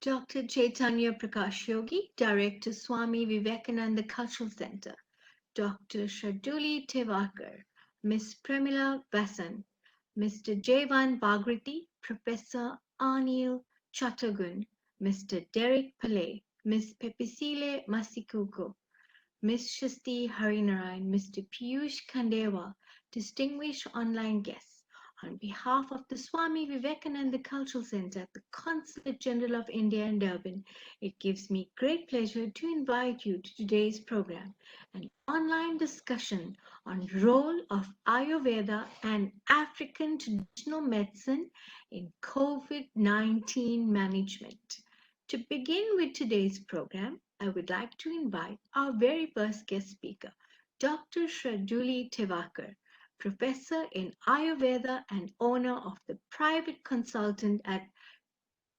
Dr. Chaitanya Prakash Yogi, Director, Swami Vivekananda Cultural Center. Dr. Sharduli Tewakar, Ms. Premila Vasan, Mr. Jeevan Bhagrati, Professor Anil Chattergun, Mr. Derek Pillay, Ms. Pepesile Masikuko, Ms. Shasti Harinarayan, Mr. Piyush Khandewa, distinguished online guests. On behalf of the Swami Vivekananda Cultural Center at the Consulate General of India in Durban, it gives me great pleasure to invite you to today's program, an online discussion on role of Ayurveda and African traditional medicine in COVID-19 management. To begin with today's program, I would like to invite our very first guest speaker, Dr. Sharduli Tewakar, professor in Ayurveda and owner of the private consultant at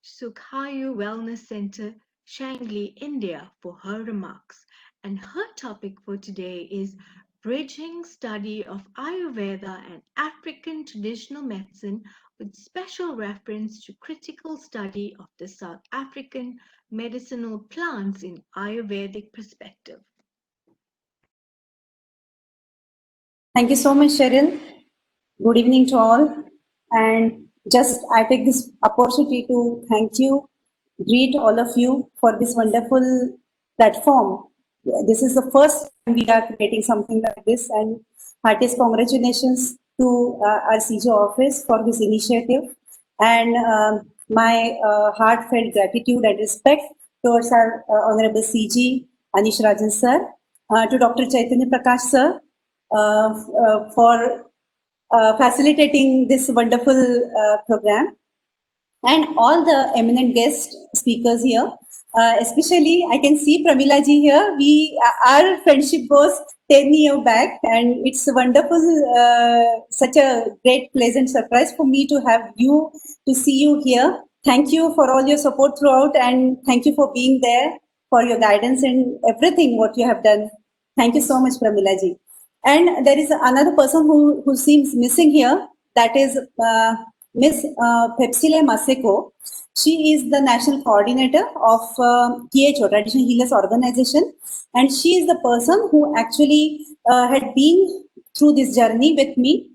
Sukhayu Wellness Center, Shangli, India, for her remarks. And her topic for today is bridging study of Ayurveda and African traditional medicine with special reference to critical study of the South African medicinal plants in Ayurvedic perspective. Thank you so much, Cheryl. Good evening to all. And just I take this opportunity to thank you, greet all of you for this wonderful platform. This is the first time we are creating something like this, and heartiest congratulations to our CJ office for this initiative, and my heartfelt gratitude and respect towards our Honorable CG Anish Rajan sir, to Dr. Chaitanya Prakash sir, for facilitating this wonderful program, and all the eminent guest speakers here. Especially, I can see Pramila ji here. Our friendship goes 10 years back, and it's wonderful, such a great, pleasant surprise for me to have you, to see you here. Thank you for all your support throughout, and thank you for being there, for your guidance and everything what you have done. Thank you so much, Pramila ji. And there is another person who seems missing here. That is Miss Pepsile Maseko. She is the national coordinator of THO, Traditional Healers Organization, and she is the person who actually had been through this journey with me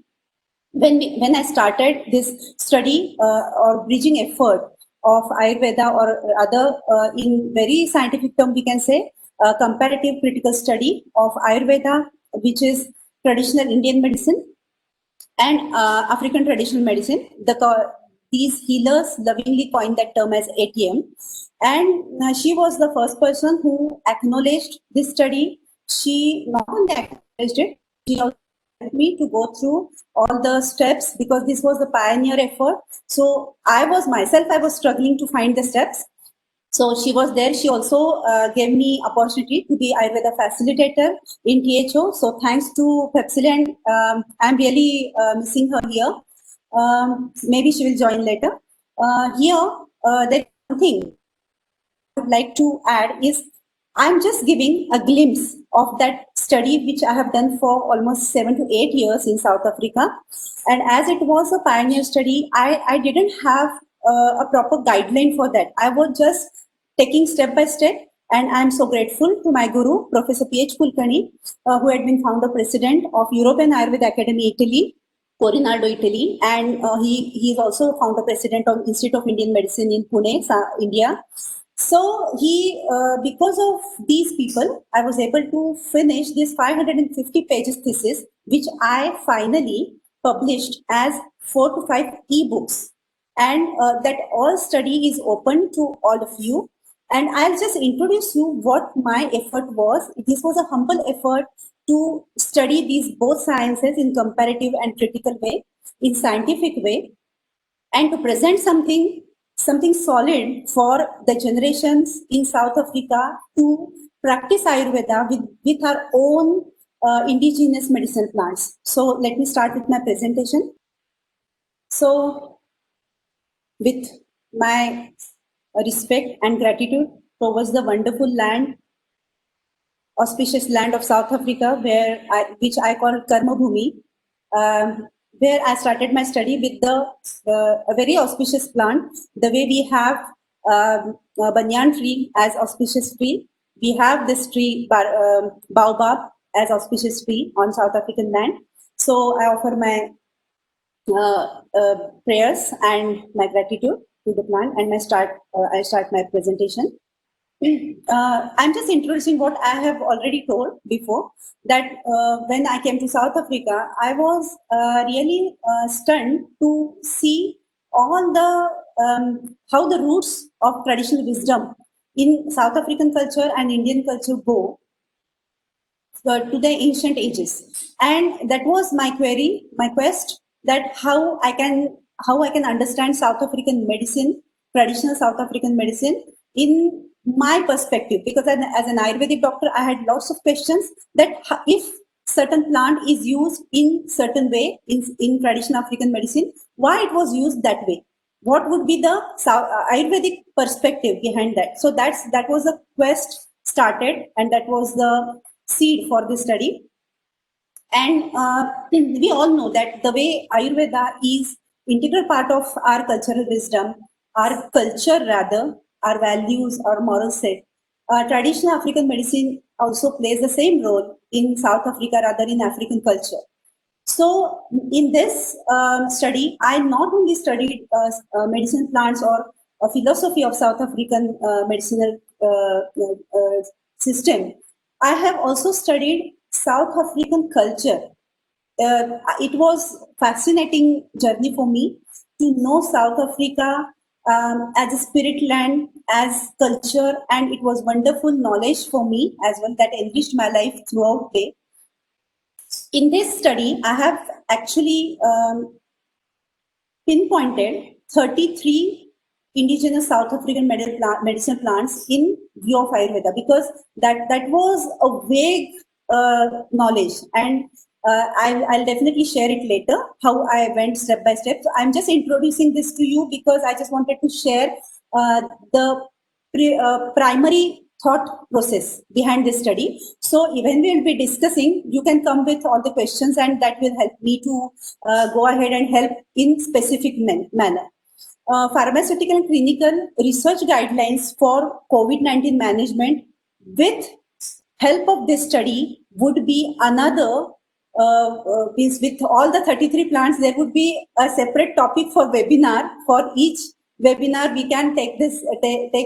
when I started this study or bridging effort of Ayurveda or other, in very scientific term, we can say comparative critical study of Ayurveda, which is traditional Indian medicine, and African traditional medicine. These healers lovingly coined that term as ATM. And she was the first person who acknowledged this study. She not only acknowledged it, she also helped me to go through all the steps, because this was the pioneer effort. So I was struggling to find the steps. So she was there. She also gave me opportunity to be Ayurveda facilitator in THO. So thanks to Pepsile, and I'm really missing her here. Maybe she will join later. There's something I would like to add is I'm just giving a glimpse of that study which I have done for almost 7 to 8 years in South Africa. And as it was a pioneer study, I didn't have a proper guideline for that. I was just taking step by step. And I'm so grateful to my guru, Professor P.H. Kulkarni, who had been founder president of European Ayurveda Academy, Italy, Corinaldo, Italy, and he is also founder president of Institute of Indian Medicine in Pune, India. So because of these people, I was able to finish this 550 pages thesis, which I finally published as 4 to 5 ebooks, and that all study is open to all of you. And I'll just introduce you what my effort was. This was a humble effort to study these both sciences in comparative and critical way, in scientific way, and to present something solid for the generations in South Africa to practice Ayurveda with our own indigenous medicinal plants. So let me start with my presentation. So with my respect and gratitude towards the wonderful land, auspicious land of South Africa, which I call Karma Bhumi, where I started my study with a very auspicious plant. The way we have banyan tree as auspicious tree. We have this tree, baobab, as auspicious tree on South African land. So I offer my prayers and my gratitude to the plant, and I start my presentation. I'm just introducing what I have already told before, that when I came to South Africa, I was really stunned to see all the how the roots of traditional wisdom in South African culture and Indian culture go to the ancient ages. And that was my query, my quest, that how I can understand South African medicine, traditional South African medicine in my perspective. Because as an Ayurvedic doctor, I had lots of questions that if certain plant is used in certain way in traditional African medicine, why it was used that way, what would be the Ayurvedic perspective behind that. So that was a quest started, and that was the seed for this study. And we all know that the way Ayurveda is integral part of our cultural wisdom, our culture rather, our values, our moral set. Traditional African medicine also plays the same role in South Africa, rather in African culture. So in this study, I not only studied medicine plants or a philosophy of South African medicinal system. I have also studied South African culture. It was fascinating journey for me to know South Africa as a spirit land, as culture, and it was wonderful knowledge for me as well that enriched my life throughout day. In this study, I have actually pinpointed 33 indigenous South African medicinal plants in view of Ayurveda, because that was a vague knowledge, and I'll definitely share it later how I went step by step. So I'm just introducing this to you because I just wanted to share the primary thought process behind this study. So when we will be discussing, you can come with all the questions, and that will help me to go ahead and help in specific manner. Pharmaceutical and clinical research guidelines for COVID-19 management with help of this study would be another, with all the 33 plants, there would be a separate topic for webinar. For each webinar, we can take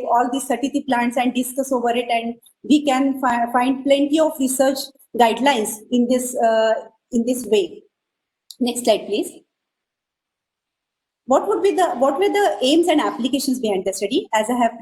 all these 33 plants and discuss over it, and we can find plenty of research guidelines in this way. Next slide, please. What were the aims and applications behind the study? As I have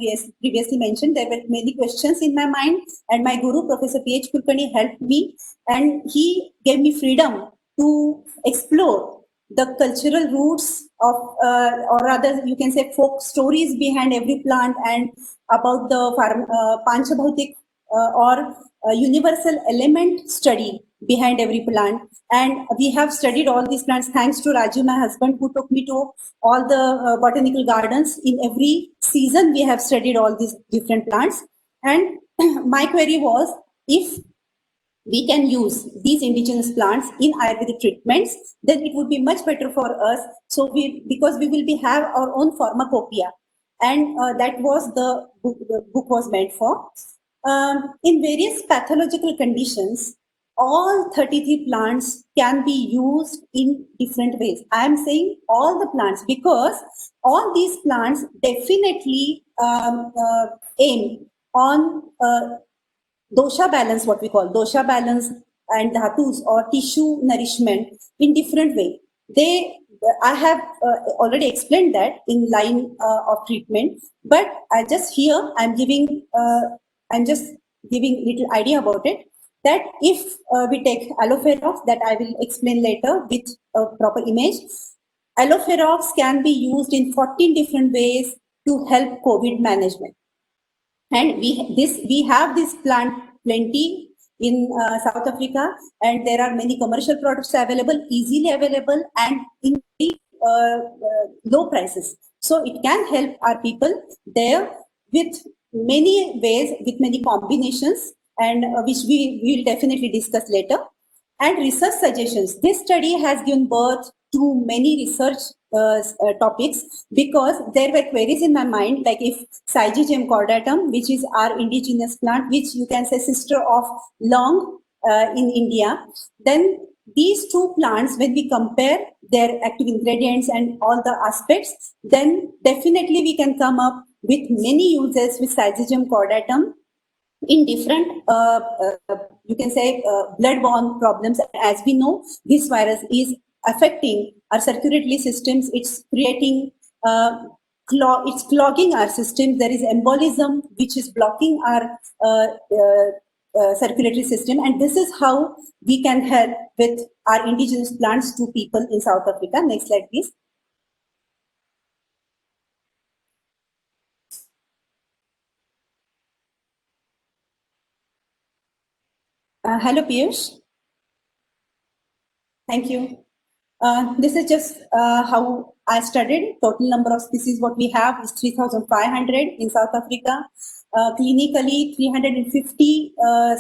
previously mentioned, there were many questions in my mind, and my guru, Professor P.H. Kulkarni, helped me, and he gave me freedom to explore the cultural roots of, or rather you can say folk stories behind every plant, and about the Panchabhautik or universal element study behind every plant. And we have studied all these plants thanks to Raju, my husband, who took me to all the botanical gardens. In every season, we have studied all these different plants. And my query was, if we can use these indigenous plants in Ayurvedic treatments, then it would be much better for us. So because we will have our own pharmacopoeia, and that was the book was meant for. In various pathological conditions, all 33 plants can be used in different ways. I am saying all the plants because all these plants definitely aim on dosha balance, what we call dosha balance, and dhatus or tissue nourishment in different way. I have already explained that in line of treatment, but I'm just giving little idea about it. That if we take aloe vera, that I will explain later with a proper image. Aloe vera can be used in 14 different ways to help COVID management. And we have this plant plenty in South Africa, and there are many commercial products available, easily available, and in low prices. So it can help our people there with many ways, with many combinations, and which we will definitely discuss later. And research suggestions. This study has given birth to many research topics, because there were queries in my mind, like if Syzygium cordatum, which is our indigenous plant, which you can say sister of long in India, then these two plants, when we compare their active ingredients and all the aspects, then definitely we can come up with many uses with Syzygium cordatum in different, you can say, blood-borne problems. As we know, this virus is affecting our circulatory systems. It's creating, it's clogging our systems. There is embolism, which is blocking our circulatory system. And this is how we can help with our indigenous plants to people in South Africa. Next slide, please. Hello, Piyush. Thank you. This is just how I studied. Total number of species what we have is 3,500 in South Africa. Clinically, 350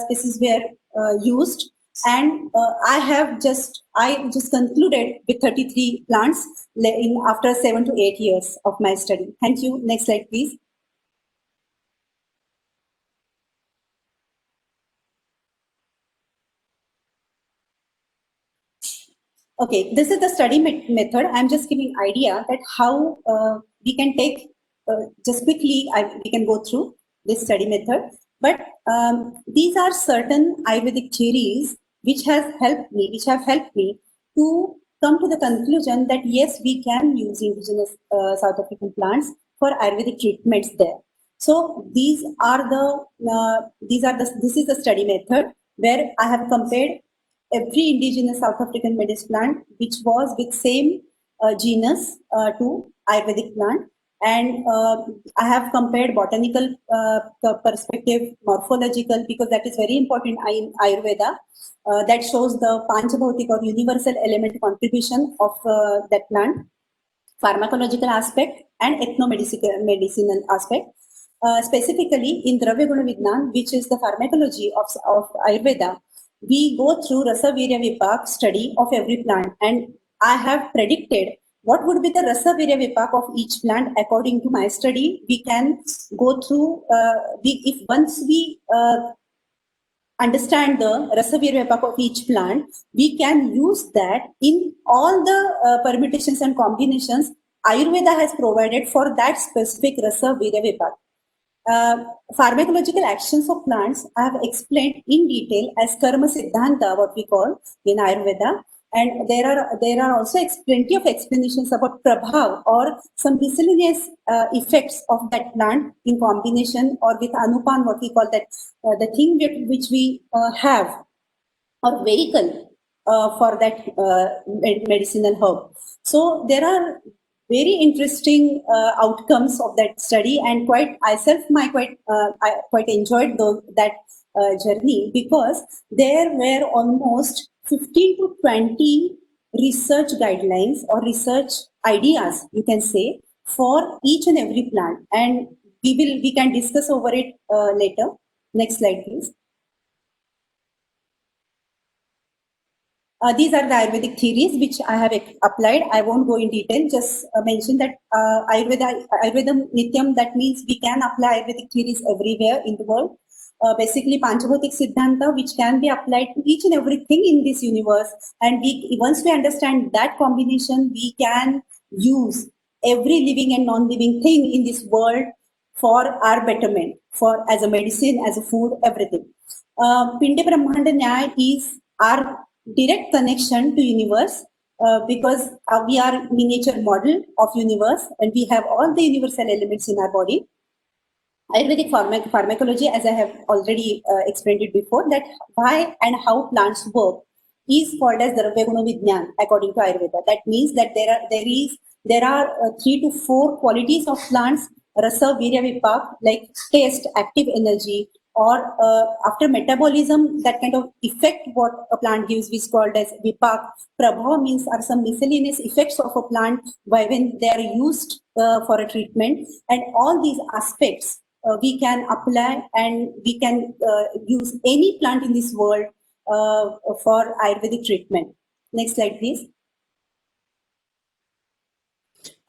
species were used, and I just concluded with 33 plants in after 7 to 8 years of my study. Thank you. Next slide, please. Okay, this is the study method. I'm just giving idea that how we can take, just quickly, we can go through this study method. But these are certain Ayurvedic theories which have helped me to come to the conclusion that yes, we can use indigenous South African plants for Ayurvedic treatments there. So this is the study method where I have compared every indigenous South African medicine plant which was with same genus to Ayurvedic plant. And I have compared botanical perspective, morphological, because that is very important in Ayurveda. That shows the Panchabhautik or universal element contribution of that plant, pharmacological aspect, and ethnomedicinal aspect. Specifically in Dravya Guna Vignan, which is the pharmacology of Ayurveda, we go through Rasa Virya Vipak study of every plant, and I have predicted what would be the Rasa Virya Vipak of each plant according to my study. We can go through, if once we understand the Rasa Virya Vipak of each plant, we can use that in all the permutations and combinations Ayurveda has provided for that specific Rasa Virya Vipak. Pharmacological actions of plants I have explained in detail as Karma Siddhanta, what we call in Ayurveda. And there are also plenty of explanations about Prabhav or some miscellaneous effects of that plant in combination or with Anupan, what we call that, the thing which we have or vehicle for that medicinal herb. So there are very interesting outcomes of that study, and I quite enjoyed that journey, because there were almost 15 to 20 research guidelines or research ideas, you can say, for each and every plant, and we can discuss over it later. Next slide, please. These are the Ayurvedic theories which I have applied. I won't go in detail, just mention that Ayurveda Nityam, that means we can apply Ayurvedic theories everywhere in the world. Basically, Panchabhautik Siddhanta, which can be applied to each and everything in this universe. And once we understand that combination, we can use every living and non-living thing in this world for our betterment, for as a medicine, as a food, everything. Pinde Brahmanda Nyaya is our direct connection to universe, because we are miniature model of universe, and we have all the universal elements in our body. Ayurvedic pharmacology, as I have already explained it before, that why and how plants work is called as Dravya Guna Vignan according to Ayurveda. That means that there are 3 to 4 qualities of plants: Rasa, Virya, Vipak, like taste, active energy, or after metabolism, that kind of effect what a plant gives is called as Vipak. Prabha means are some miscellaneous effects of a plant when they are used for a treatment, and all these aspects we can apply, and we can use any plant in this world for Ayurvedic treatment. Next slide, please.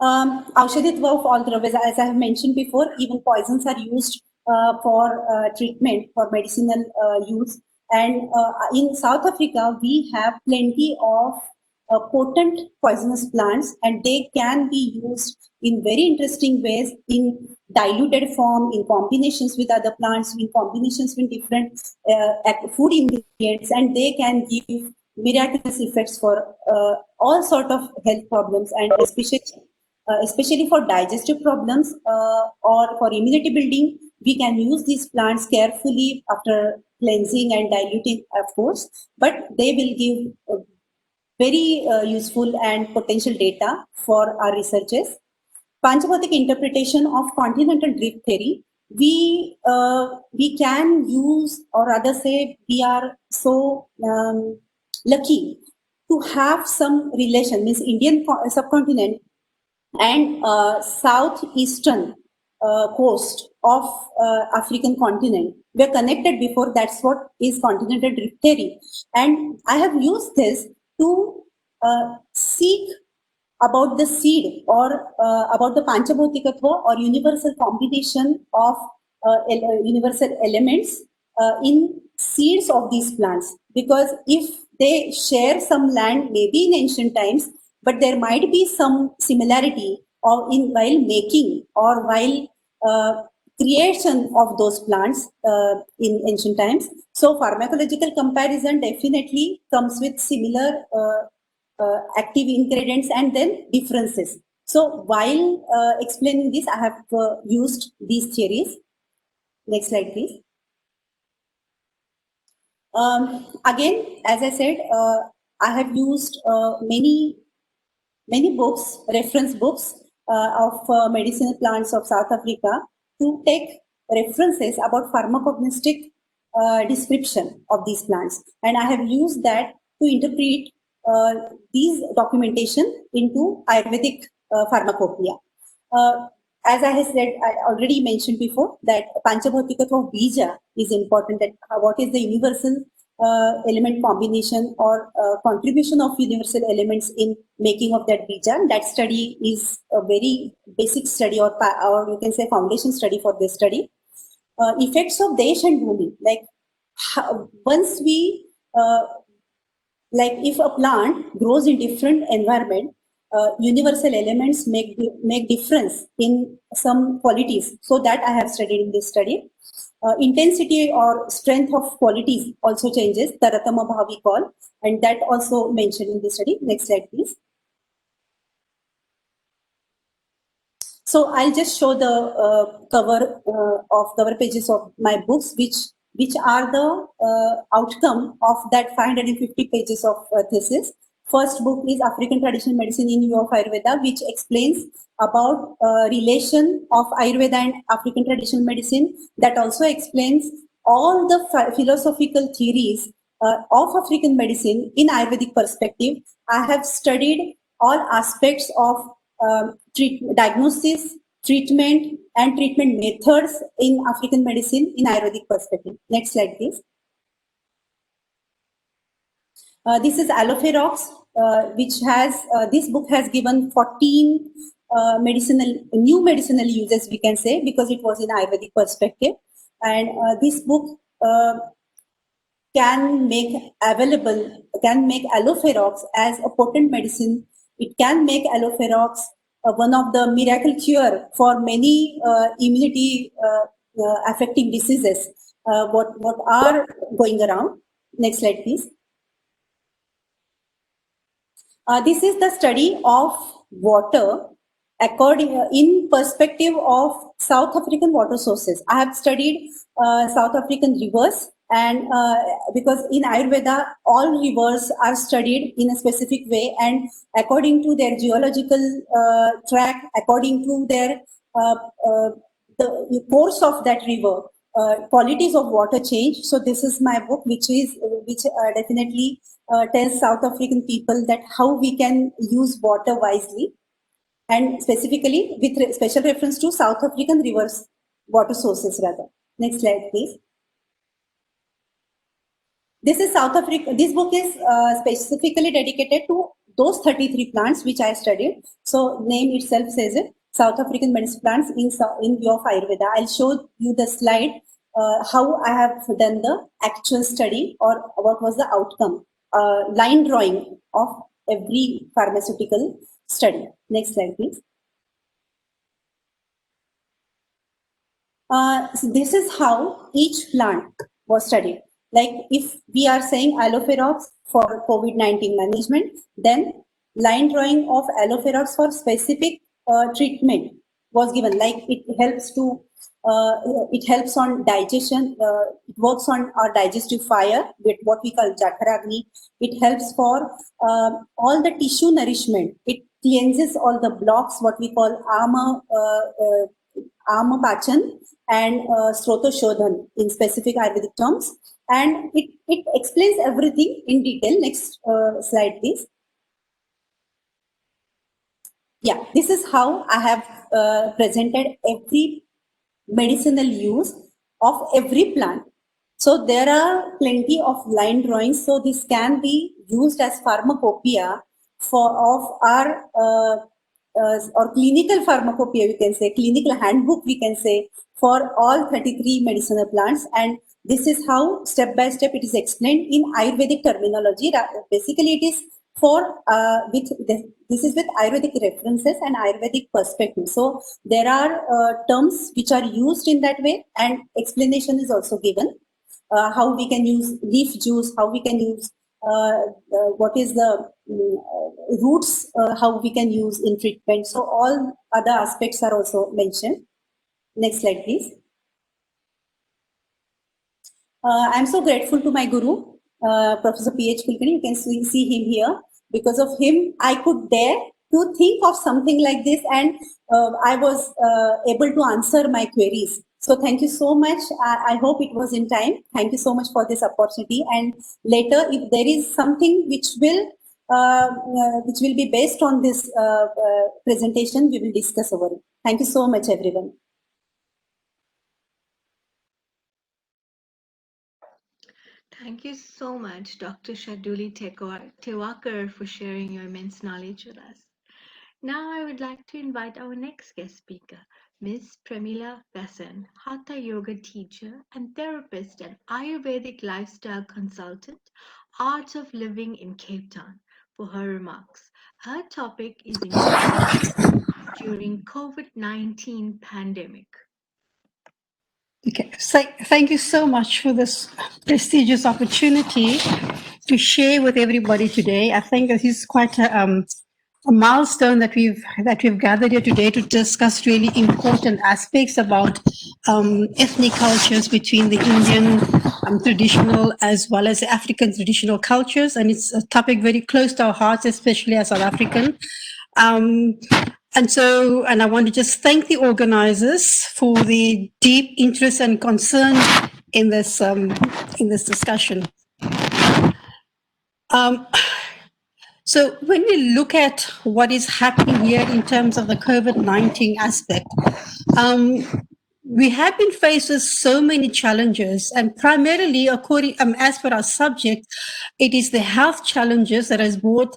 Aushadhitva of all drugs, as I have mentioned before, even poisons are used for treatment, for medicinal use. And in South Africa, we have plenty of potent poisonous plants, and they can be used in very interesting ways in diluted form, in combinations with other plants, in combinations with different food ingredients, and they can give miraculous effects for all sort of health problems, and especially for digestive problems or for immunity building. We can use these plants carefully after cleansing and diluting, of course, but they will give very useful and potential data for our researchers. Panchabhatik interpretation of continental drift theory. We can use, or rather say, we are so lucky to have some relation, means Indian subcontinent and southeastern coast of African continent were connected before. That's what is continental drift theory, and I have used this to seek about the seed, or about the Panchabhautikatva, or universal combination of universal elements in seeds of these plants. Because if they share some land, maybe in ancient times, but there might be some similarity or in while making or while creation of those plants in ancient times. So pharmacological comparison definitely comes with similar active ingredients and then differences. So while explaining this, I have used these theories. Next slide, please. Again, as I said, I have used many books, reference books of medicinal plants of South Africa to take references about pharmacognostic description of these plants. And I have used that to interpret these documentation into Ayurvedic pharmacopoeia. As I have said, I already mentioned before that Panchabhautikatva Bija is important. That what is the universal element combination or contribution of universal elements in making of that bija. That study is a very basic study, or you can say foundation study for this study. Effects of Desh and Bhumi, like once we like if a plant grows in different environment, universal elements make difference in some qualities. So that I have studied in this study. Intensity or strength of qualities also changes, Taratama Bhav we call, and that also mentioned in this study. Next slide, please. So I'll just show the cover pages of my books, which are the outcome of that 550 pages of thesis. First book is African Traditional Medicine in View of Ayurveda, which explains about relation of Ayurveda and African Traditional Medicine. That also explains all the philosophical theories of African medicine in Ayurvedic perspective. I have studied all aspects of diagnosis, treatment, and treatment methods in African medicine in Ayurvedic perspective. Next slide, please. This is Alloferox, which has, this book has given 14 new medicinal uses, we can say, because it was in Ayurvedic perspective. And this book can make Alloferox as a potent medicine. It can make Alloferox one of the miracle cure for many immunity affecting diseases what are going around. Next slide, please. This is the study of water according in perspective of South African water sources. I have studied South African rivers, and because in Ayurveda all rivers are studied in a specific way, and according to their geological track, according to their the course of that river, qualities of water change. So this is my book, which definitely tells South African people that how we can use water wisely, and specifically with special reference to South African rivers, water sources rather. Next slide, please. This is South Africa. This book is specifically dedicated to those 33 plants which I studied. So name itself says it, South African medicine plants in view of Ayurveda. I'll show you the slide, how I have done the actual study or what was the outcome, line drawing of every pharmaceutical study. Next slide, please. So this is how each plant was studied. Like if we are saying aloe ferox for COVID-19 management, then line drawing of aloe ferox for specific treatment was given. Like it helps on digestion. It works on our digestive fire with what we call Jakaragni. It helps for all the tissue nourishment. It cleanses all the blocks, what we call Amapachan and Srotoshodhan in specific Ayurvedic terms. And it explains everything in detail. Next slide, please. Yeah, this is how I have presented every medicinal use of every plant. So there are plenty of line drawings. So this can be used as pharmacopoeia of our or clinical pharmacopoeia, we can say, clinical handbook, we can say, for all 33 medicinal plants. And this is how step by step it is explained in Ayurvedic terminology. Basically, it is for this is with Ayurvedic references and Ayurvedic perspective. So there are terms which are used in that way, and explanation is also given. How we can use leaf juice, how we can use what is the roots, how we can use in treatment. So all other aspects are also mentioned. Next slide, please. I'm so grateful to my guru, Professor P.H. Kulkarni. You can see him here. Because of him, I could dare to think of something like this, and I was able to answer my queries. So thank you so much. I hope it was in time. Thank you so much for this opportunity. And later, if there is something which will be based on this presentation, we will discuss over it. Thank you so much, everyone. Thank you so much, Dr. Sharduli Tewakar, for sharing your immense knowledge with us. Now I would like to invite our next guest speaker, Ms. Premila Vasan, Hatha Yoga teacher and therapist and Ayurvedic lifestyle consultant, Art of Living in Cape Town, for her remarks. Her topic is immunity during COVID-19 pandemic. Okay, so thank you so much for this prestigious opportunity to share with everybody today. I think this is quite a milestone that we've gathered here today to discuss really important aspects about ethnic cultures between the Indian traditional as well as the African traditional cultures, and it's a topic very close to our hearts, especially as South African. And I want to just thank the organizers for the deep interest and concern in this discussion. So when we look at what is happening here in terms of the COVID-19 aspect, we have been faced with so many challenges, and primarily, according as per our subject, it is the health challenges that has brought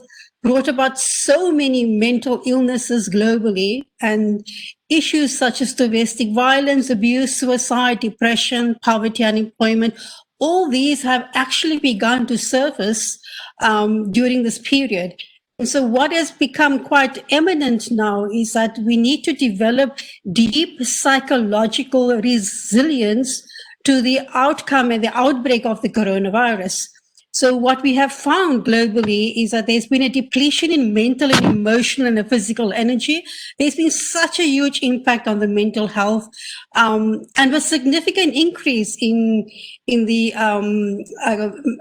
about so many mental illnesses globally, and issues such as domestic violence, abuse, suicide, depression, poverty, unemployment. All these have actually begun to surface during this period. And so what has become quite eminent now is that we need to develop deep psychological resilience to the outcome and the outbreak of the coronavirus. So what we have found globally is that there's been a depletion in mental and emotional and physical energy. There's been such a huge impact on the mental health, and a significant increase in the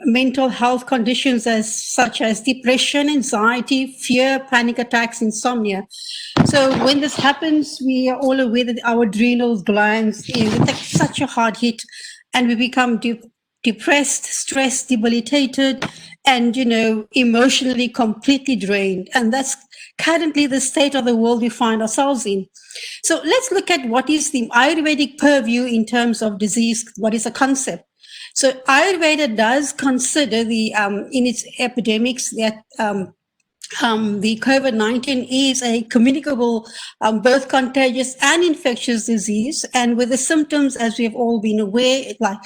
mental health conditions such as depression, anxiety, fear, panic attacks, insomnia. So when this happens, we are all aware that our adrenal glands take such a hard hit, and we become depressed, stressed, debilitated, and, emotionally completely drained. And that's currently the state of the world we find ourselves in. So let's look at what is the Ayurvedic purview in terms of disease. What is a concept? So Ayurveda does consider in its epidemics that the COVID-19 is a communicable, both contagious and infectious disease. And with the symptoms, as we have all been aware, like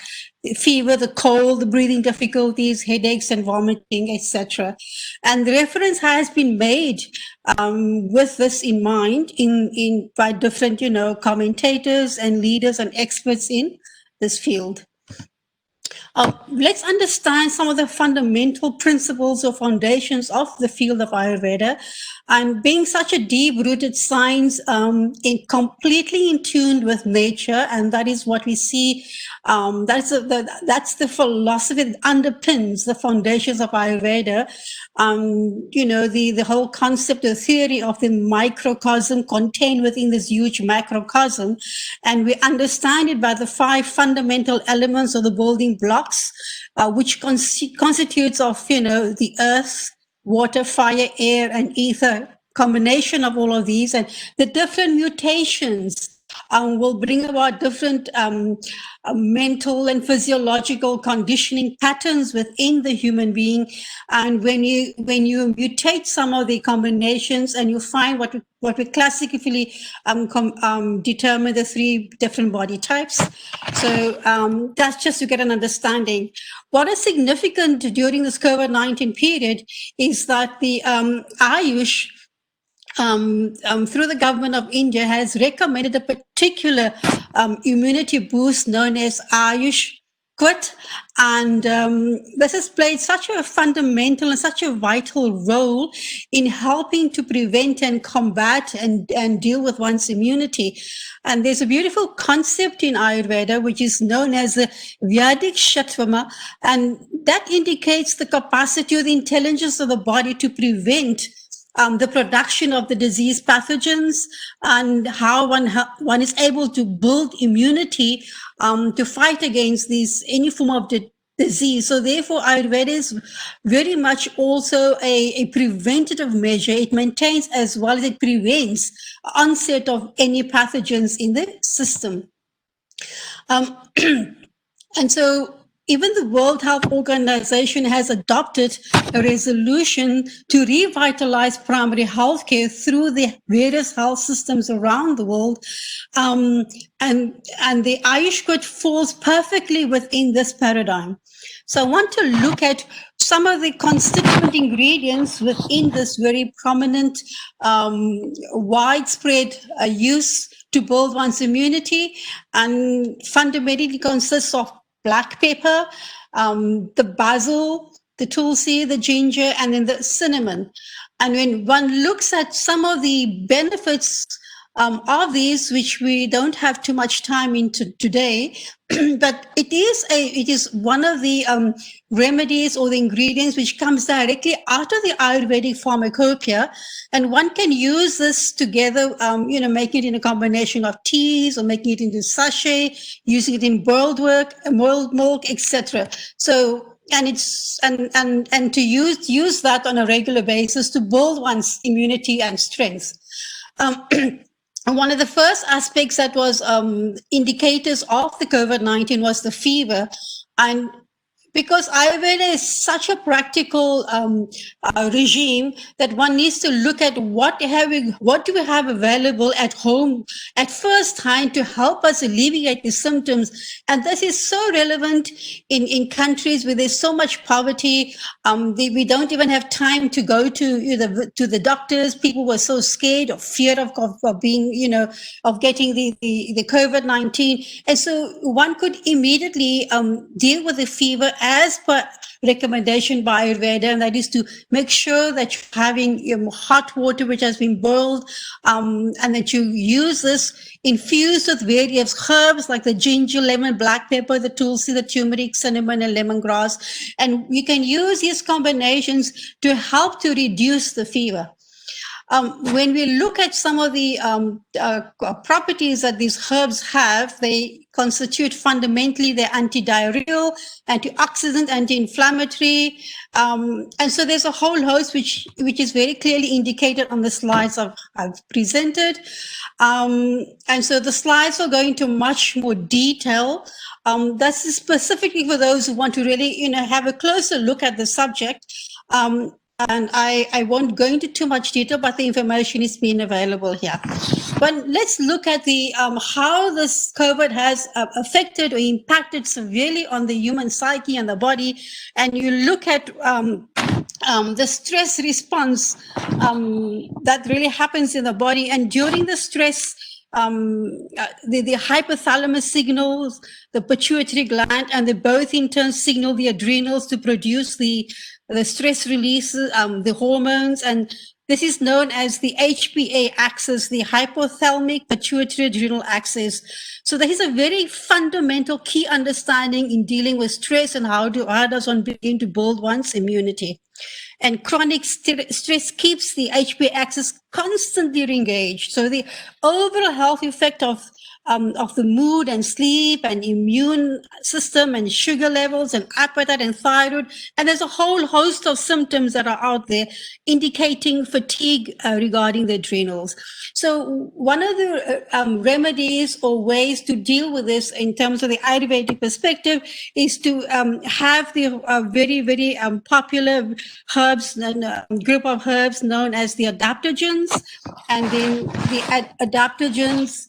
the fever, the cold, the breathing difficulties, headaches and vomiting, etc. And the reference has been made with this in mind by different, commentators and leaders and experts in this field. Let's understand some of the fundamental principles or foundations of the field of Ayurveda. And being such a deep-rooted science, completely in tune with nature, and that is what we see. That's the philosophy that underpins the foundations of Ayurveda. The whole concept, the theory of the microcosm contained within this huge macrocosm, and we understand it by the 5 fundamental elements of the building blocks, which constitutes of the earth, water, fire, air, and ether. Combination of all of these, and the different mutations will bring about different mental and physiological conditioning patterns within the human being. And when you mutate some of the combinations, and you find what we classically determine the 3 different body types. So that's just to get an understanding. What is significant during this COVID-19 period is that the Ayush, through the government of India, has recommended a particular immunity boost known as Ayush Quit. And this has played such a fundamental and such a vital role in helping to prevent and combat and deal with one's immunity. And there's a beautiful concept in Ayurveda, which is known as the Vedic Shattvama, and that indicates the capacity or the intelligence of the body to prevent the production of the disease pathogens, and how one is able to build immunity to fight against any form of disease. So therefore, Ayurveda is very much also a preventative measure. It maintains as well as it prevents onset of any pathogens in the system. And so even the World Health Organization has adopted a resolution to revitalize primary healthcare through the various health systems around the world. And the Ayush Quit falls perfectly within this paradigm. So I want to look at some of the constituent ingredients within this very prominent, widespread use to build one's immunity, and fundamentally consists of black pepper, the basil, the tulsi, the ginger, and then the cinnamon. And when one looks at some of the benefits of these, which we don't have too much time into today, but it is one of the remedies or the ingredients which comes directly out of the Ayurvedic pharmacopoeia, and one can use this together, making it in a combination of teas or making it into sachet, using it in boiled milk, etc. So, and to use that on a regular basis to build one's immunity and strength. And one of the first aspects that was indicators of the COVID-19 was the fever. And because Ayurveda is such a practical regime that one needs to look at what do we have available at home at first hand to help us alleviate the symptoms. And this is so relevant in countries where there's so much poverty. We don't even have time to go to the doctors. People were so scared or feared of being, of getting the COVID-19. And so one could immediately deal with the fever as per recommendation by Ayurveda, and that is to make sure that you're having hot water which has been boiled, and that you use this infused with various herbs like the ginger, lemon, black pepper, the tulsi, the turmeric, cinnamon, and lemongrass. And you can use these combinations to help to reduce the fever. When we look at some of the properties that these herbs have, they constitute fundamentally they're antidiarrheal, antioxidant, anti-inflammatory, and so there's a whole host which is very clearly indicated on the slides I've presented. And so the slides will go into much more detail. That's specifically for those who want to really, have a closer look at the subject. And I won't go into too much detail, but the information is being available here. But let's look at the how this COVID has affected or impacted severely on the human psyche and the body. And you look at the stress response that really happens in the body. And during the stress, the hypothalamus signals the pituitary gland, and they both in turn signal the adrenals to produce the stress releases, the hormones, and this is known as the HPA axis, the hypothalamic pituitary adrenal axis. So there is a very fundamental key understanding in dealing with stress and how does one begin to build one's immunity. And chronic stress keeps the HPA axis constantly engaged. So the overall health effect of the mood and sleep and immune system and sugar levels and appetite and thyroid. And there's a whole host of symptoms that are out there indicating fatigue regarding the adrenals. So one of the remedies or ways to deal with this in terms of the Ayurvedic perspective is to have the very, very popular herbs, group of herbs known as the adaptogens. And then the adaptogens,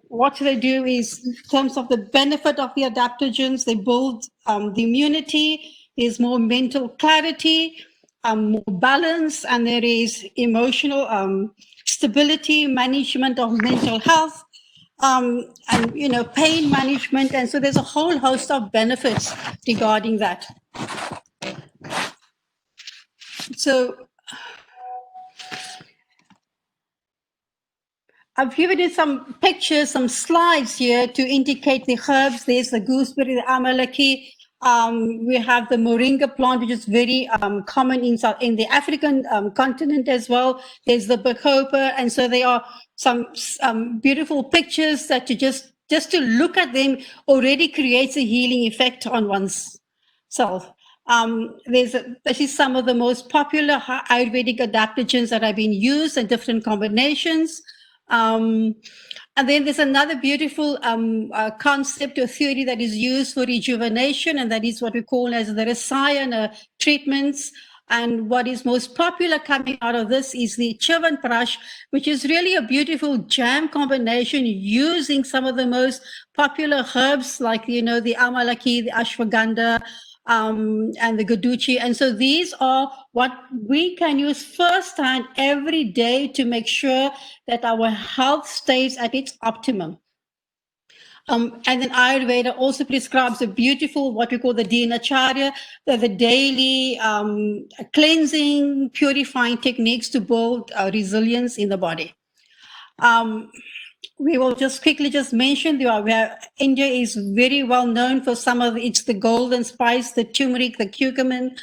what they do is, in terms of the benefit of the adaptogens, they build the immunity, there's more mental clarity, more balance, and there is emotional stability, management of mental health, and pain management. And so there's a whole host of benefits regarding that. So I've given you some pictures, some slides here to indicate the herbs. There's the gooseberry, the amalaki. We have the moringa plant, which is very common in the African continent as well. There's the bacopa, and so there are some beautiful pictures that you just to look at them already creates a healing effect on one's self. This is some of the most popular Ayurvedic adaptogens that have been used in different combinations. And then there's another beautiful concept or theory that is used for rejuvenation, and that is what we call as the Rasayana treatments. And what is most popular coming out of this is the Chyawanprash, which is really a beautiful jam combination using some of the most popular herbs like, the amalaki, the ashwagandha, and the Guduchi. And so these are what we can use firsthand every day to make sure that our health stays at its optimum. And then Ayurveda also prescribes a beautiful, what we call the Dinacharya, the daily cleansing, purifying techniques to build resilience in the body. We will just quickly mention where India is very well known for some of it's the golden spice, the turmeric, the curcumin.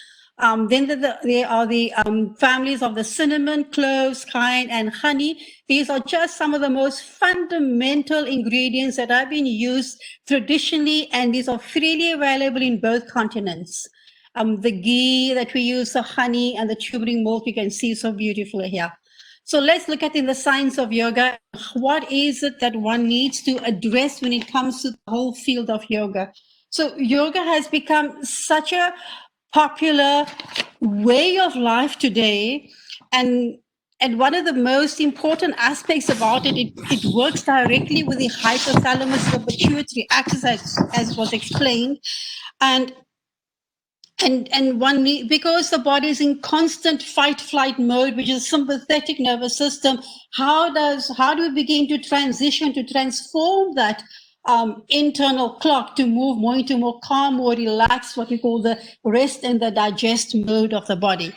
Then there are the families of the cinnamon, cloves, cayenne, and honey. These are just some of the most fundamental ingredients that have been used traditionally, and these are freely available in both continents. The ghee that we use, the honey, and the turmeric milk, you can see so beautifully here. So let's look at in the science of yoga, what is it that one needs to address when it comes to the whole field of yoga? So yoga has become such a popular way of life today, and one of the most important aspects about it, it works directly with the hypothalamus, the pituitary axis, as was explained, and one because the body is in constant fight flight mode, which is sympathetic nervous system. How do we begin to transition to transform that internal clock to move more into more calm, more relaxed, what we call the rest and the digest mode of the body?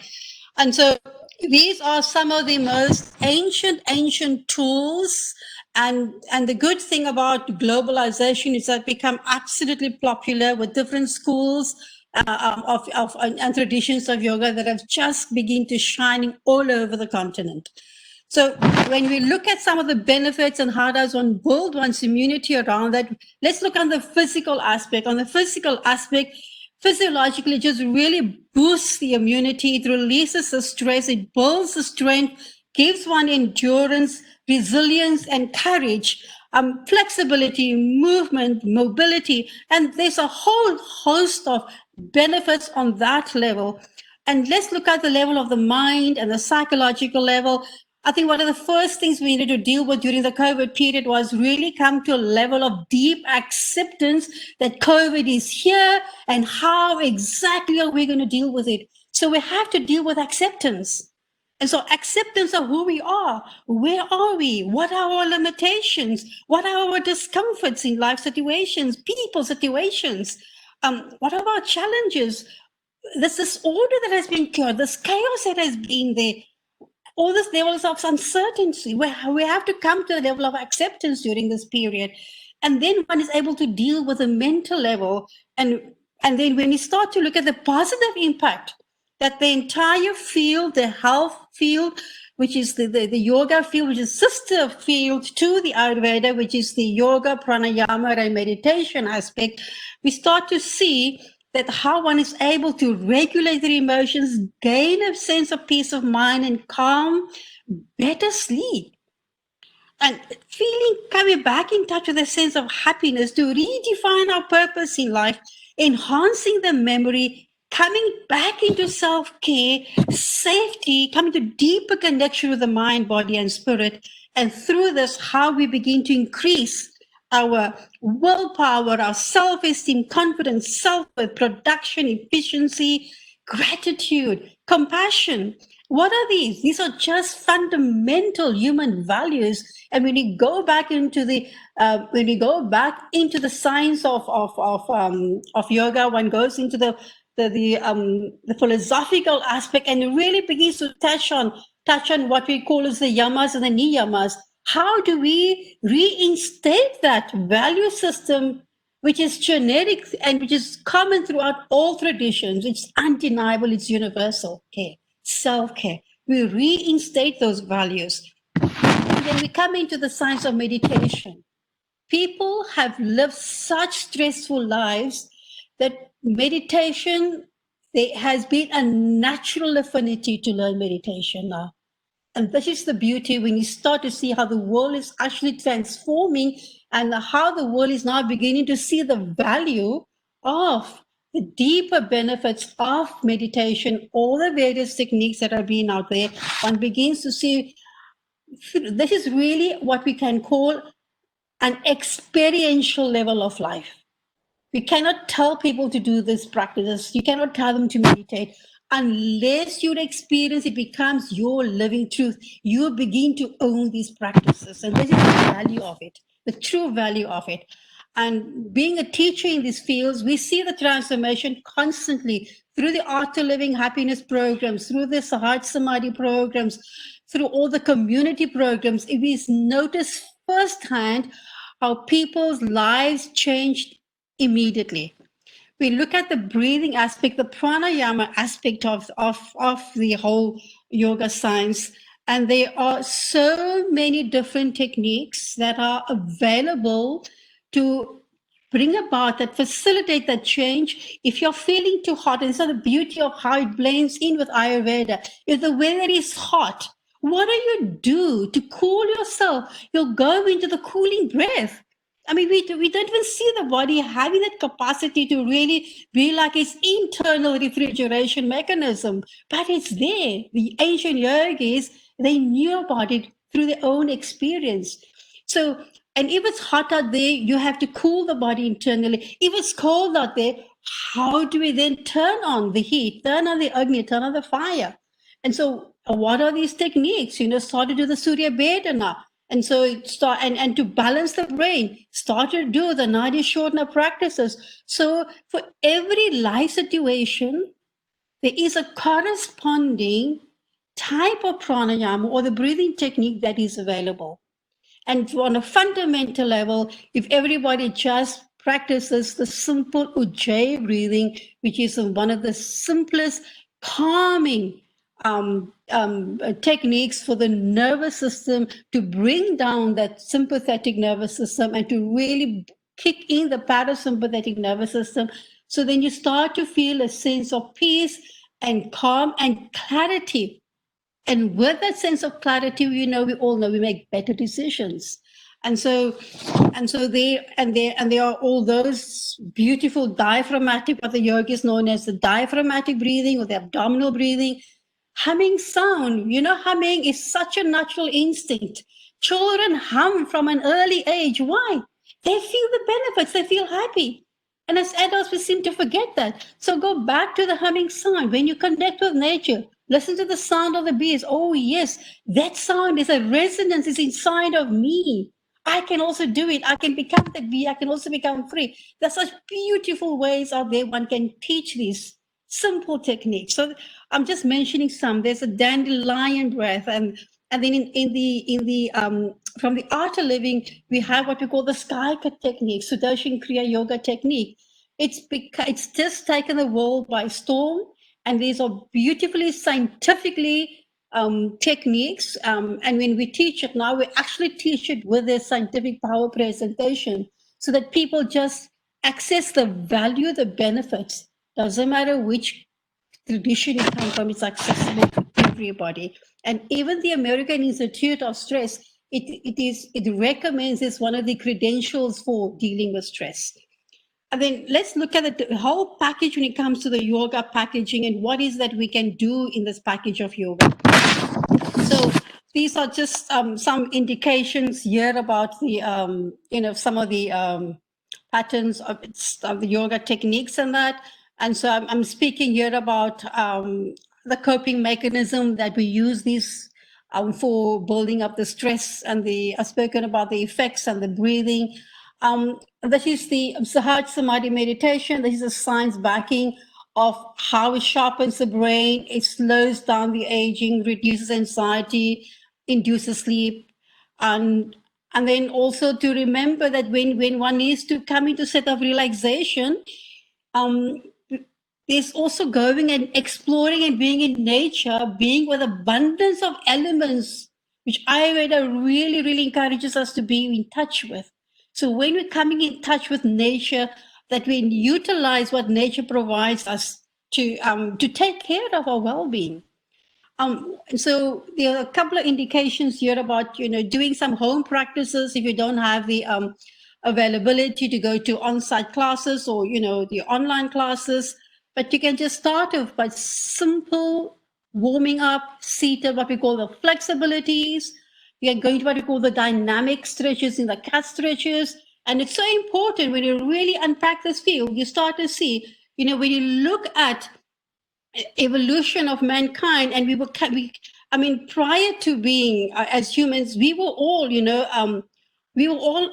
And so these are some of the most ancient tools. And the good thing about globalization is that it's become absolutely popular with different schools and traditions of yoga that have just begun to shine all over the continent. So when we look at some of the benefits and how does one build one's immunity around that, let's look on the physical aspect. On the physical aspect, physiologically, it just really boosts the immunity. It releases the stress. It builds the strength, gives one endurance, resilience, and courage. Flexibility, movement, mobility, and there's a whole host of benefits on that level. And let's look at the level of the mind and the psychological level. I think one of the first things we needed to deal with during the COVID period was really come to a level of deep acceptance that COVID is here and how exactly are we going to deal with it. So we have to deal with acceptance. And so acceptance of who we are, where are we, what are our limitations, what are our discomforts in life situations, people situations, what are our challenges, this disorder that has been cured, this chaos that has been there, all these levels of uncertainty. We have to come to the level of acceptance during this period. And then one is able to deal with the mental level. And then when you start to look at the positive impact that the entire field, the health field, which is the yoga field, which is sister field to the Ayurveda, which is the yoga, pranayama, and meditation aspect, we start to see that how one is able to regulate their emotions, gain a sense of peace of mind and calm, better sleep. And feeling, coming back in touch with a sense of happiness to redefine our purpose in life, enhancing the memory, coming back into self-care, safety, coming to deeper connection with the mind, body, and spirit. And through this, how we begin to increase our willpower, our self-esteem, confidence, self-worth, production, efficiency, gratitude, compassion. What are these? These are just fundamental human values. And when you go back into the science of yoga, one goes into the philosophical aspect and really begins to touch on what we call as the yamas and the niyamas. How do we reinstate that value system, which is generic and which is common throughout all traditions? It's undeniable, it's universal care, self-care. We reinstate those values. And then we come into the science of meditation. People have lived such stressful lives that meditation, there has been a natural affinity to learn meditation now. And this is the beauty when you start to see how the world is actually transforming and how the world is now beginning to see the value of the deeper benefits of meditation, all the various techniques that are being out there. One begins to see this is really what we can call an experiential level of life. We cannot tell people to do these practices. You cannot tell them to meditate. Unless you experience it becomes your living truth. You begin to own these practices. And this is the value of it, the true value of it. And being a teacher in these fields, we see the transformation constantly through the Art to Living Happiness programs, through the Sahat Samadhi programs, through all the community programs. We notice firsthand how people's lives changed immediately. We look at the breathing aspect, the pranayama aspect of the whole yoga science, and there are so many different techniques that are available to bring about that, facilitate that change. If you're feeling too hot, and so the beauty of how it blends in with Ayurveda, if the weather is hot, what do you do to cool yourself? You'll go into the cooling breath. I mean, we don't even see the body having that capacity to really be like its internal refrigeration mechanism, but it's there. The ancient yogis, they knew about it through their own experience. So, and if it's hot out there, you have to cool the body internally. If it's cold out there, how do we then turn on the heat, turn on the Agni, turn on the fire? And so, what are these techniques? Start to do the Surya Vedana. And so start and to balance the brain, start to do the Nadi Shodhana practices. So for every life situation, there is a corresponding type of pranayama or the breathing technique that is available. And on a fundamental level, if everybody just practices the simple Ujjayi breathing, which is one of the simplest calming techniques for the nervous system to bring down that sympathetic nervous system and to really kick in the parasympathetic nervous system. So then you start to feel a sense of peace and calm and clarity. And with that sense of clarity, we all know we make better decisions. And so there are all those beautiful diaphragmatic, what the yoga is known as the diaphragmatic breathing or the abdominal breathing. Humming sound, humming is such a natural instinct. Children hum from an early age. Why? They feel the benefits, they feel happy. And as adults, we seem to forget that. So go back to the humming sound. When you connect with nature, listen to the sound of the bees. Oh, yes, that sound is a resonance, it's inside of me. I can also do it. I can become the bee. I can also become free. There's such beautiful ways out there one can teach these simple techniques. So I'm just mentioning some. There's a dandelion breath, and then from the art of living, we have what we call the sky cut technique, Sudarshan Kriya Yoga technique. It's just taken the world by storm, and these are beautifully scientifically techniques. And when we teach it now, we actually teach it with a scientific power presentation so that people just access the value, the benefits. Doesn't matter which tradition it comes from, it's accessible to everybody. And even the American Institute of Stress, it recommends it's one of the credentials for dealing with stress. And then let's look at the whole package when it comes to the yoga packaging and what is that we can do in this package of yoga. So these are just some indications here about the, some of the patterns of the yoga techniques and that. And so I'm speaking here about the coping mechanism that we use these for building up the stress, and I've spoken about the effects and the breathing. This is the Sahaj Samadhi meditation. This is the science backing of how it sharpens the brain, it slows down the aging, reduces anxiety, induces sleep, and then also to remember that when one needs to come into state of relaxation, there's also going and exploring and being in nature, being with abundance of elements, which Ayurveda really, really encourages us to be in touch with. So when we're coming in touch with nature, that we utilize what nature provides us to take care of our well-being. And so there are a couple of indications here about, doing some home practices if you don't have the availability to go to on-site classes or, the online classes. But you can just start off by simple warming up, seated, what we call the flexibilities. We are going to what we call the dynamic stretches in the cat stretches. And it's so important when you really unpack this field, you start to see, when you look at evolution of mankind, and prior to being as humans, we were all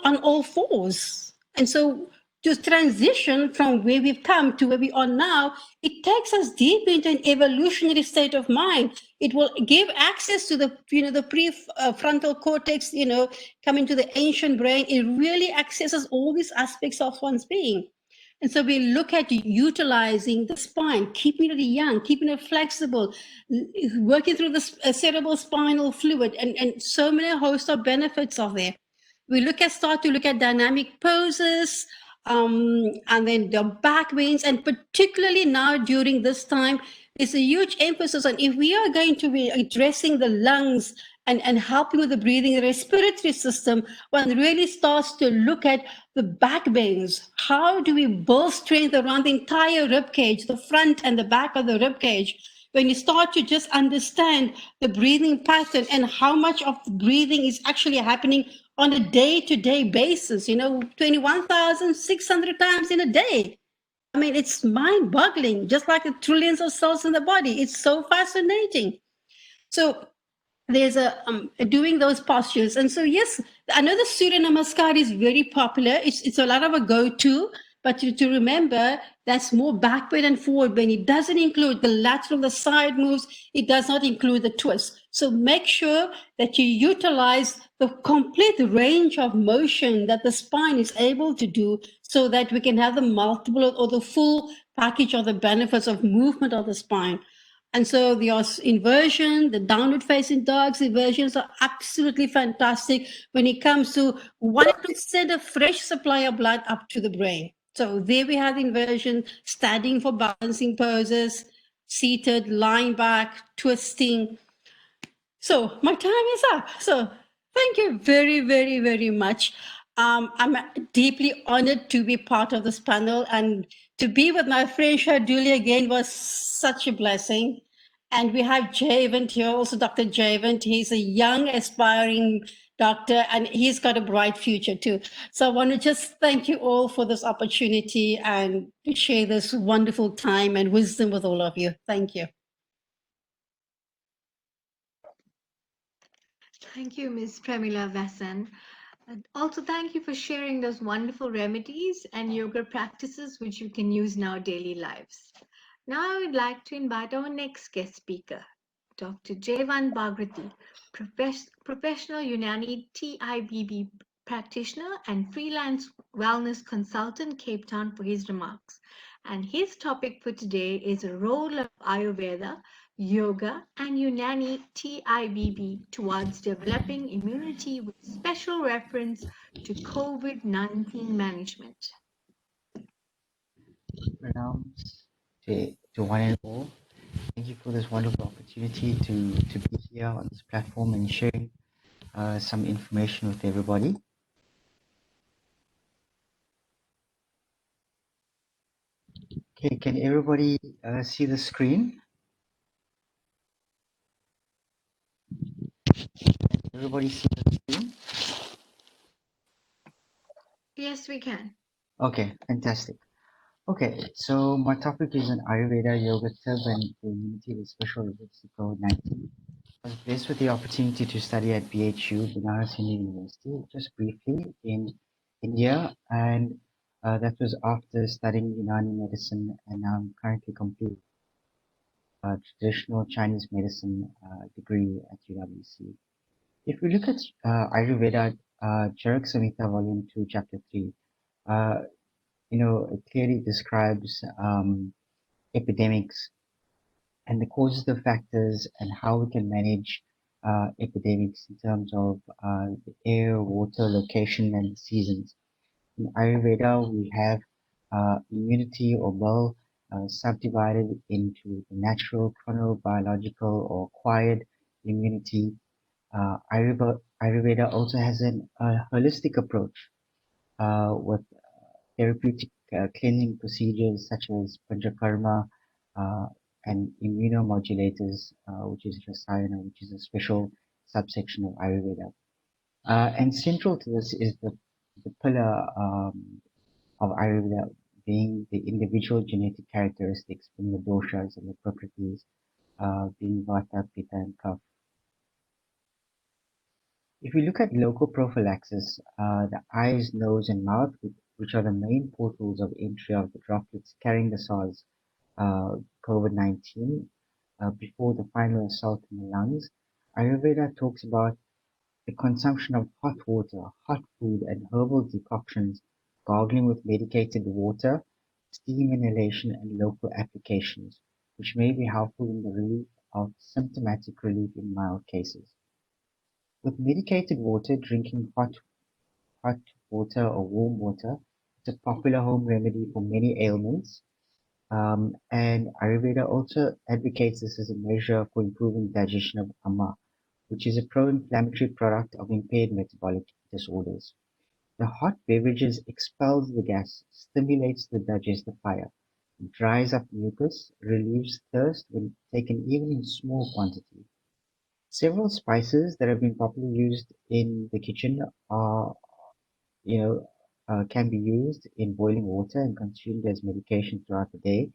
on all fours. And so to transition from where we've come to where we are now, it takes us deep into an evolutionary state of mind. It will give access to the the prefrontal cortex, coming to the ancient brain. It really accesses all these aspects of one's being. And so we look at utilizing the spine, keeping it young, keeping it flexible, working through the cerebral spinal fluid, and so many host of benefits of there. We start to look at dynamic poses, and then the back bends, and particularly now during this time, there's a huge emphasis on if we are going to be addressing the lungs and helping with the breathing, the respiratory system, one really starts to look at the back bends. How do we build strength around the entire rib cage, the front and the back of the rib cage? When you start to just understand the breathing pattern and how much of the breathing is actually happening on a day-to-day basis, 21,600 times in a day. I mean, it's mind-boggling, just like the trillions of cells in the body. It's so fascinating. So there's doing those postures. And so, yes, I know the Surya Namaskar is very popular. It's a lot of a go-to, but to remember, that's more backward and forward bend. It doesn't include the lateral, the side moves. It does not include the twist. So make sure that you utilize the complete range of motion that the spine is able to do, so that we can have the multiple or the full package of the benefits of movement of the spine. And so the inversion, the downward facing dogs, inversions are absolutely fantastic when it comes to wanting to send a fresh supply of blood up to the brain. So there we have the inversion, standing for balancing poses, seated, lying back, twisting. So my time is up. So Thank you very, very, very much. I'm deeply honored to be part of this panel, and to be with my friend Sharduli again was such a blessing. And we have Javant here, also Dr. Javant. He's a young, aspiring doctor, and he's got a bright future too. So I want to just thank you all for this opportunity and to share this wonderful time and wisdom with all of you. Thank you. Thank you, Ms. Premila Vasan. And also, thank you for sharing those wonderful remedies and yoga practices which you can use in our daily lives. Now, I would like to invite our next guest speaker, Dr. Jeevan Bhagrati, professional Unani TIBB practitioner and freelance wellness consultant, Cape Town, for his remarks. And his topic for today is the role of Ayurveda, yoga, and Unani TIBB towards developing immunity with special reference to COVID-19 management. Pranams to one and all. Thank you for this wonderful opportunity to be here on this platform and sharing some information with everybody. Okay, can everybody see the screen? Everybody see the screen? Yes, we can. Okay, fantastic. Okay, so my topic is an Ayurveda yoga tip and immunity with special reference to COVID-19. I was blessed with the opportunity to study at BHU, Banaras Hindu University, just briefly in India, and that was after studying Unani medicine, and now I'm currently completing a traditional Chinese medicine degree at UWC. If we look at Ayurveda, Charak Samhita, Volume 2, Chapter 3, uh, it clearly describes epidemics and the causes, the factors, and how we can manage epidemics in terms of the air, water, location, and seasons. In Ayurveda, we have immunity or well subdivided into the natural, chronobiological, or acquired immunity. Ayurveda also has a holistic approach with therapeutic cleansing procedures such as panchakarma uh, and immunomodulators, which is rasayana, which is a special subsection of Ayurveda. And central to this is the pillar of Ayurveda being the individual genetic characteristics, being the doshas and the prakritis, being vata, pitta, and kapha. If we look at local prophylaxis, the eyes, nose, and mouth, which are the main portals of entry of the droplets carrying the SARS COVID-19 before the final assault in the lungs, Ayurveda talks about the consumption of hot water, hot food, and herbal decoctions, gargling with medicated water, steam inhalation, and local applications, which may be helpful in the relief of symptomatic relief in mild cases. With medicated water, drinking hot water or warm water is a popular home remedy for many ailments. And Ayurveda also advocates this as a measure for improving digestion of ama, which is a pro-inflammatory product of impaired metabolic disorders. The hot beverages expels the gas, stimulates the digestive fire, dries up mucus, relieves thirst when taken even in small quantity. Several spices that have been popularly used in the kitchen are, can be used in boiling water and consumed as medication throughout the day.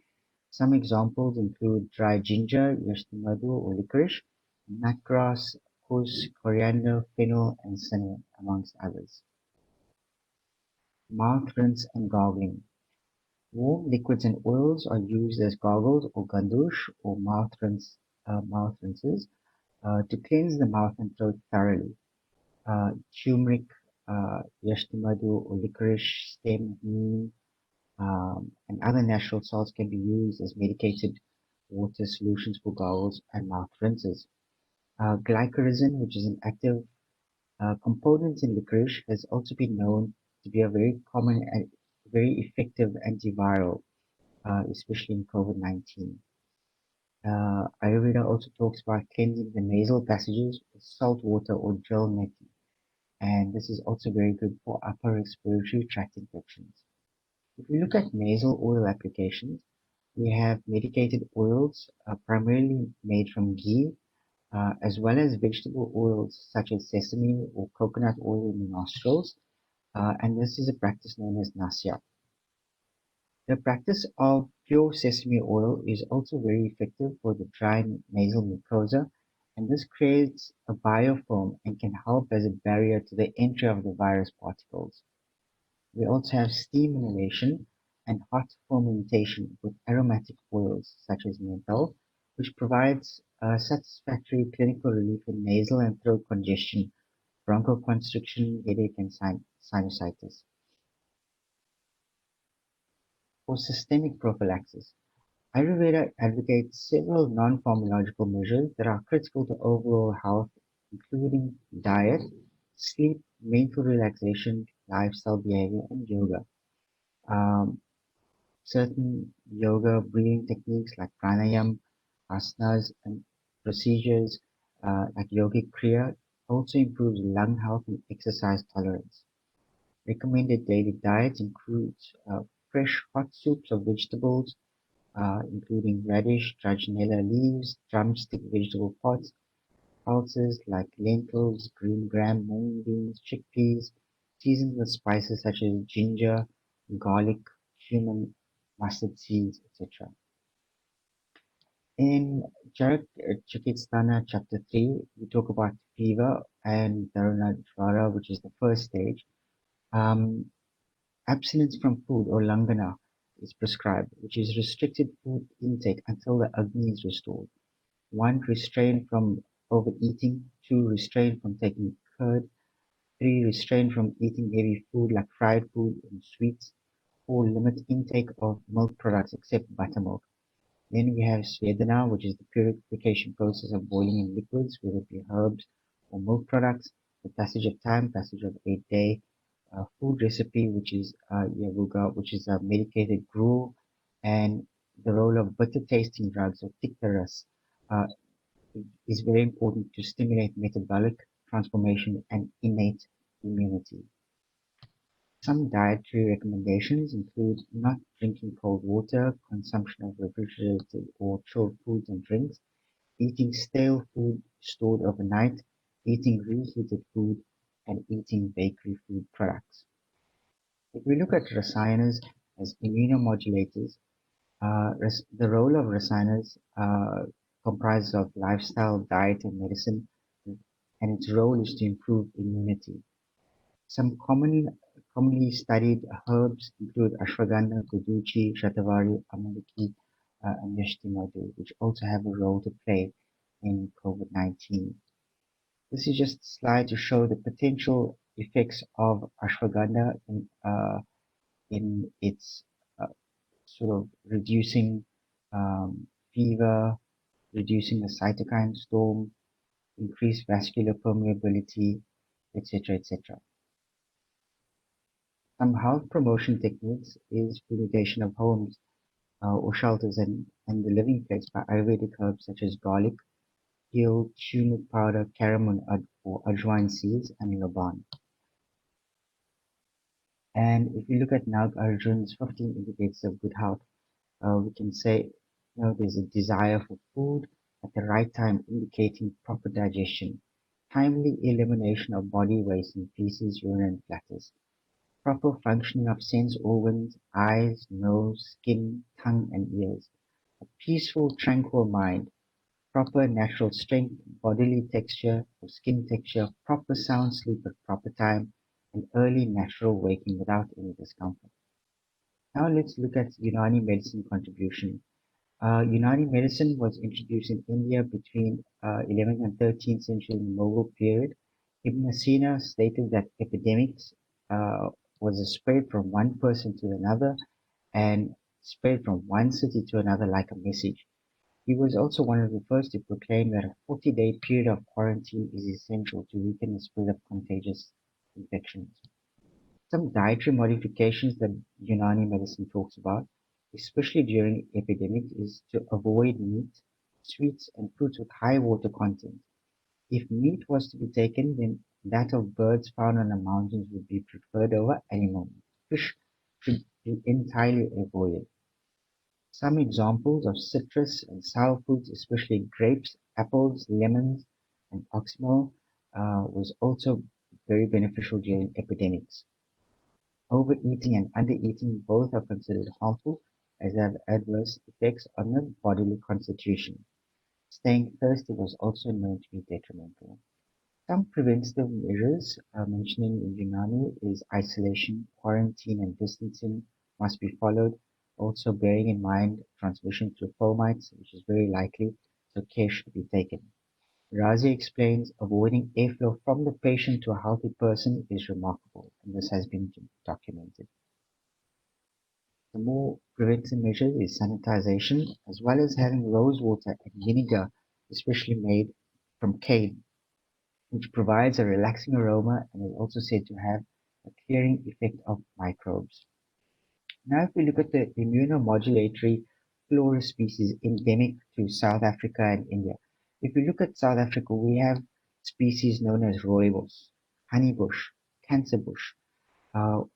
Some examples include dry ginger, yashtimadu or licorice, nutgrass, kus, coriander, fennel, and cinnamon, amongst others. Mouth rinse and gargling. Warm liquids and oils are used as gargles or gandush or mouth rinses to cleanse the mouth and throat thoroughly. Turmeric, yashtimadu or licorice stem, neem, and other natural salts can be used as medicated water solutions for gargles and mouth rinses. Glycyrrhizin, which is an active component in licorice, has also been known to be a very common and very effective antiviral, especially in COVID-19. Ayurveda also talks about cleansing the nasal passages with salt water or gel neti. and this is also very good for upper respiratory tract infections. If we look at nasal oil applications, we have medicated oils primarily made from ghee, as well as vegetable oils such as sesame or coconut oil in the nostrils, and this is a practice known as nasya. The practice of pure sesame oil is also very effective for the dry nasal mucosa, and this creates a biofilm and can help as a barrier to the entry of the virus particles. We also have steam inhalation and hot fermentation with aromatic oils such as menthol, which provides satisfactory clinical relief in nasal and throat congestion, bronchoconstriction, headache, and sinusitis. For systemic prophylaxis, Ayurveda advocates several non-pharmacological measures that are critical to overall health, including diet, sleep, mental relaxation, lifestyle behavior, and yoga. Um, Certain yoga breathing techniques like pranayam, asanas, and procedures like yogic kriya also improves lung health and exercise tolerance. Recommended daily diets includes fresh hot soups of vegetables, including radish, trichinella leaves, drumstick vegetable pots, pulses like lentils, green gram, mung beans, chickpeas, seasoned with spices such as ginger, garlic, cumin, mustard seeds, etc. In Chikitsana chapter 3, we talk about fever and Dharunajvara, which is the first stage. Um, Abstinence from food or langana is prescribed, which is restricted food intake until the Agni is restored. 1. Restrain from overeating. 2. Restrain from taking curd. 3. Restrain from eating heavy food like fried food and sweets. 4. Limit intake of milk products except buttermilk. Then we have Svedana, which is the purification process of boiling in liquids, whether it be herbs or milk products. The passage of time, passage of 8 day. Food recipe, which is Yavuga, which is a medicated gruel, and the role of bitter tasting drugs or tiktaras uh, is very important to stimulate metabolic transformation and innate immunity. Some dietary recommendations include not drinking cold water, consumption of refrigerated or chilled foods and drinks, eating stale food stored overnight, eating reheated food, and eating bakery food products. If we look at rasayanas as immunomodulators, the role of rasayanas comprises of lifestyle, diet, and medicine, and its role is to improve immunity. Some commonly studied herbs include ashwagandha, guduchi, shatavari, amalaki, and yashtimadu, which also have a role to play in COVID-19. This is just a slide to show the potential effects of ashwagandha in its uh, sort of reducing fever, reducing the cytokine storm, increased vascular permeability, etc., etc. Some health promotion techniques is fumigation of homes or shelters and the living place by Ayurvedic herbs such as garlic, peel, turmeric powder, cardamom or ajwain seeds, and laban. And if you look at Nag Arjun's 15 indicators of good health, we can say there's a desire for food at the right time, indicating proper digestion, timely elimination of body waste in feces, urine, and platters, proper functioning of sense organs, eyes, nose, skin, tongue, and ears, a peaceful, tranquil mind, proper natural strength, bodily texture or skin texture, proper sound sleep at proper time, and early natural waking without any discomfort. Now let's look at Unani medicine contribution. Unani medicine was introduced in India between 11th and 13th century in the Mughal period. Ibn Sina stated that epidemics uh, was a spread from one person to another and spread from one city to another like a message. He was also one of the first to proclaim that a 40-day period of quarantine is essential to weaken the spread of contagious infections. Some dietary modifications that Unani medicine talks about, especially during epidemics, is to avoid meat, sweets, and fruits with high water content. If meat was to be taken, then That of birds found on the mountains would be preferred over animal meat. Fish should be entirely avoided. Some examples of citrus and sour fruits, especially grapes, apples, lemons, and oxymel, was also very beneficial during epidemics. Overeating and undereating both are considered harmful as they have adverse effects on the bodily constitution. Staying thirsty was also known to be detrimental. Some preventative measures mentioning in Unani is isolation, quarantine, and distancing must be followed. Also bearing in mind transmission through fomites, which is very likely, so care should be taken. Razi explains avoiding airflow from the patient to a healthy person is remarkable, and this has been documented. The more preventive measures is sanitization, as well as having rose water and vinegar, especially made from cane, which provides a relaxing aroma and is also said to have a clearing effect of microbes. Now, if we look at the immunomodulatory flora species endemic to South Africa and India, if we look at South Africa, we have species known as rooibos, honeybush, cancerbush,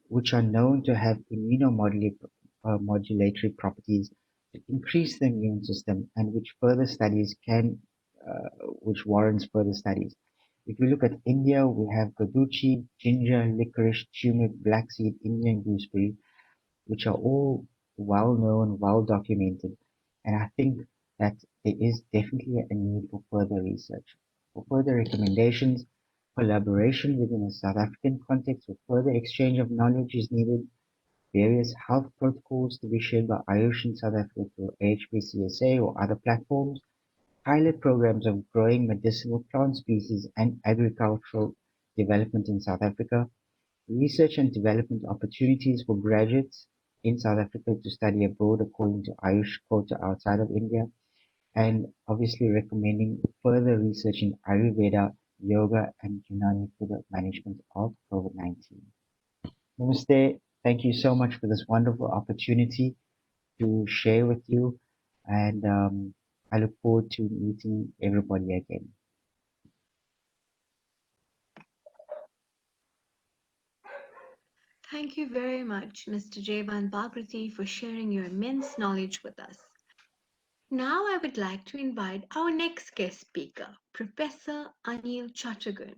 which are known to have immunomodulatory properties to increase the immune system and which warrants further studies. If we look at India, we have Gaduchi, ginger, licorice, turmeric, black seed, Indian gooseberry, which are all well known, well documented. And I think that there is definitely a need for further research. For further recommendations, collaboration within a South African context for further exchange of knowledge is needed. Various health protocols to be shared by Ayush in South Africa through AHPCSA or other platforms. Pilot programs of growing medicinal plant species and agricultural development in South Africa. Research and development opportunities for graduates in South Africa to study abroad according to Ayush quota outside of India, and obviously recommending further research in Ayurveda, yoga, and Unani for the management of COVID-19. Namaste. Thank you so much for this wonderful opportunity to share with you, and I look forward to meeting everybody again. Thank you very much, Mr. Jeevan Bhagrati, for sharing your immense knowledge with us. Now I would like to invite our next guest speaker, Professor Anil Chatterjee,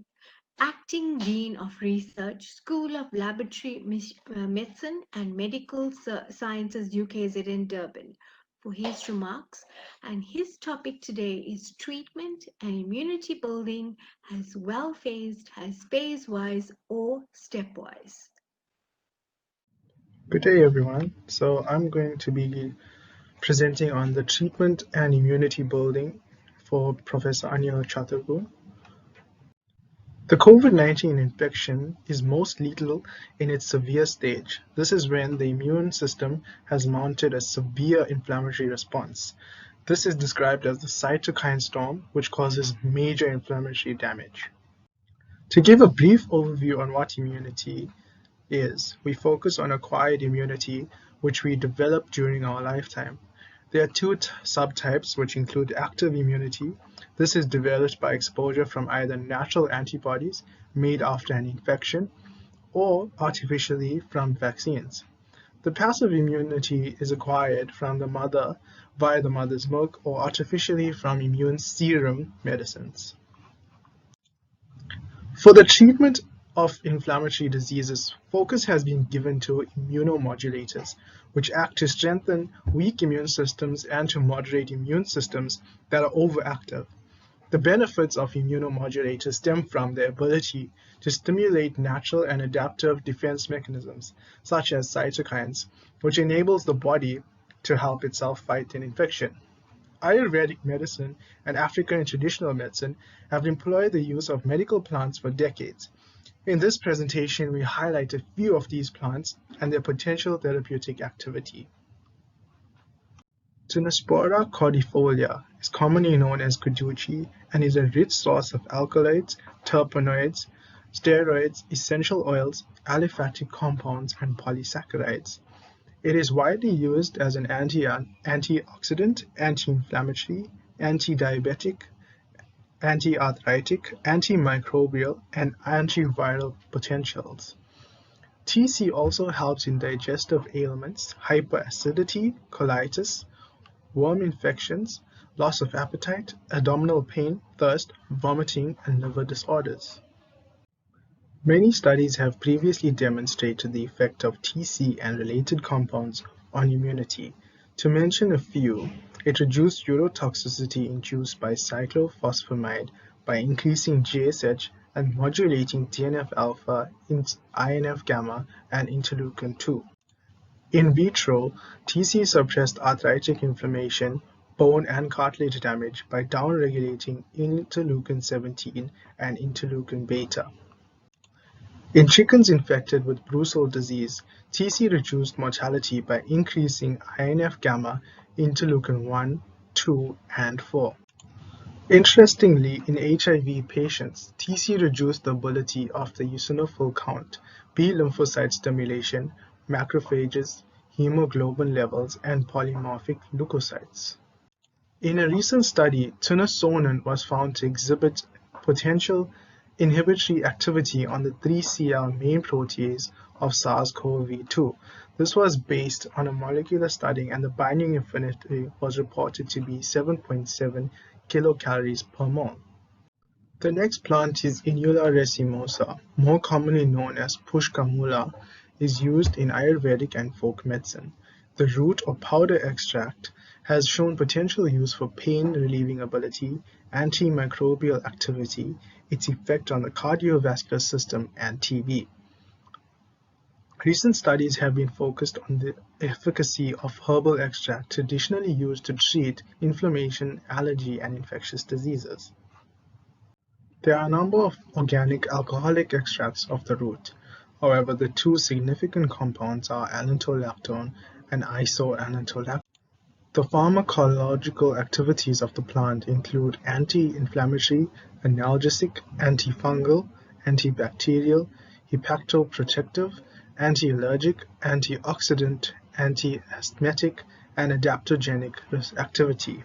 Acting Dean of Research, School of Laboratory Medicine and Medical Sciences UKZ in Durban, for his remarks. And his topic today is treatment and immunity building as well phased, as phase-wise or stepwise. Good day, everyone. So I'm going to be presenting on the treatment and immunity building for Professor Anil Chatterjee. The COVID-19 infection is most lethal in its severe stage. This is when the immune system has mounted a severe inflammatory response. This is described as the cytokine storm, which causes major inflammatory damage. To give a brief overview on what immunity is, we focus on acquired immunity, which we develop during our lifetime. There are two subtypes, which include active immunity. This is developed by exposure from either natural antibodies made after an infection or artificially from vaccines. The passive immunity is acquired from the mother via the mother's milk or artificially from immune serum medicines. For the treatment of inflammatory diseases, focus has been given to immunomodulators, which act to strengthen weak immune systems and to moderate immune systems that are overactive. The benefits of immunomodulators stem from their ability to stimulate natural and adaptive defense mechanisms, such as cytokines, which enables the body to help itself fight an infection. Ayurvedic medicine and African traditional medicine have employed the use of medical plants for decades. In this presentation, we highlight a few of these plants and their potential therapeutic activity. Tinospora cordifolia is commonly known as Guduchi and is a rich source of alkaloids, terpenoids, steroids, essential oils, aliphatic compounds, and polysaccharides. It is widely used as an antioxidant, anti-inflammatory, anti-diabetic, anti-arthritic, antimicrobial, and antiviral potentials. TC also helps in digestive ailments, hyperacidity, colitis, worm infections, loss of appetite, abdominal pain, thirst, vomiting, and liver disorders. Many studies have previously demonstrated the effect of TC and related compounds on immunity. To mention a few, it reduced urotoxicity induced by cyclophosphamide by increasing GSH and modulating TNF-alpha, INF-gamma, and interleukin-2. In vitro, TC suppressed arthritic inflammation, bone and cartilage damage by downregulating interleukin-17 and interleukin-beta. In chickens infected with brucell disease, TC reduced mortality by increasing INF-gamma, interleukin-1, 2, and 4. Interestingly, in HIV patients, TC reduced the ability of the eosinophil count, B lymphocyte stimulation, macrophages, hemoglobin levels, and polymorphic leukocytes. In a recent study, tunisonin was found to exhibit potential inhibitory activity on the 3CL main protease of SARS-CoV-2. This was based on a molecular study, and the binding affinity was reported to be 7.7 kilocalories per mole. The next plant is Inula racemosa, more commonly known as pushkamula, is used in Ayurvedic and folk medicine. The root or powder extract has shown potential use for pain-relieving ability, antimicrobial activity, its effect on the cardiovascular system, and TB. Recent studies have been focused on the efficacy of herbal extract traditionally used to treat inflammation, allergy, and infectious diseases. There are a number of organic alcoholic extracts of the root. However, the two significant compounds are allentolactone and isoallentolactone. The pharmacological activities of the plant include anti-inflammatory, analgesic, antifungal, antibacterial, hepatoprotective, anti-allergic, antioxidant, anti-asthmatic, and adaptogenic activity.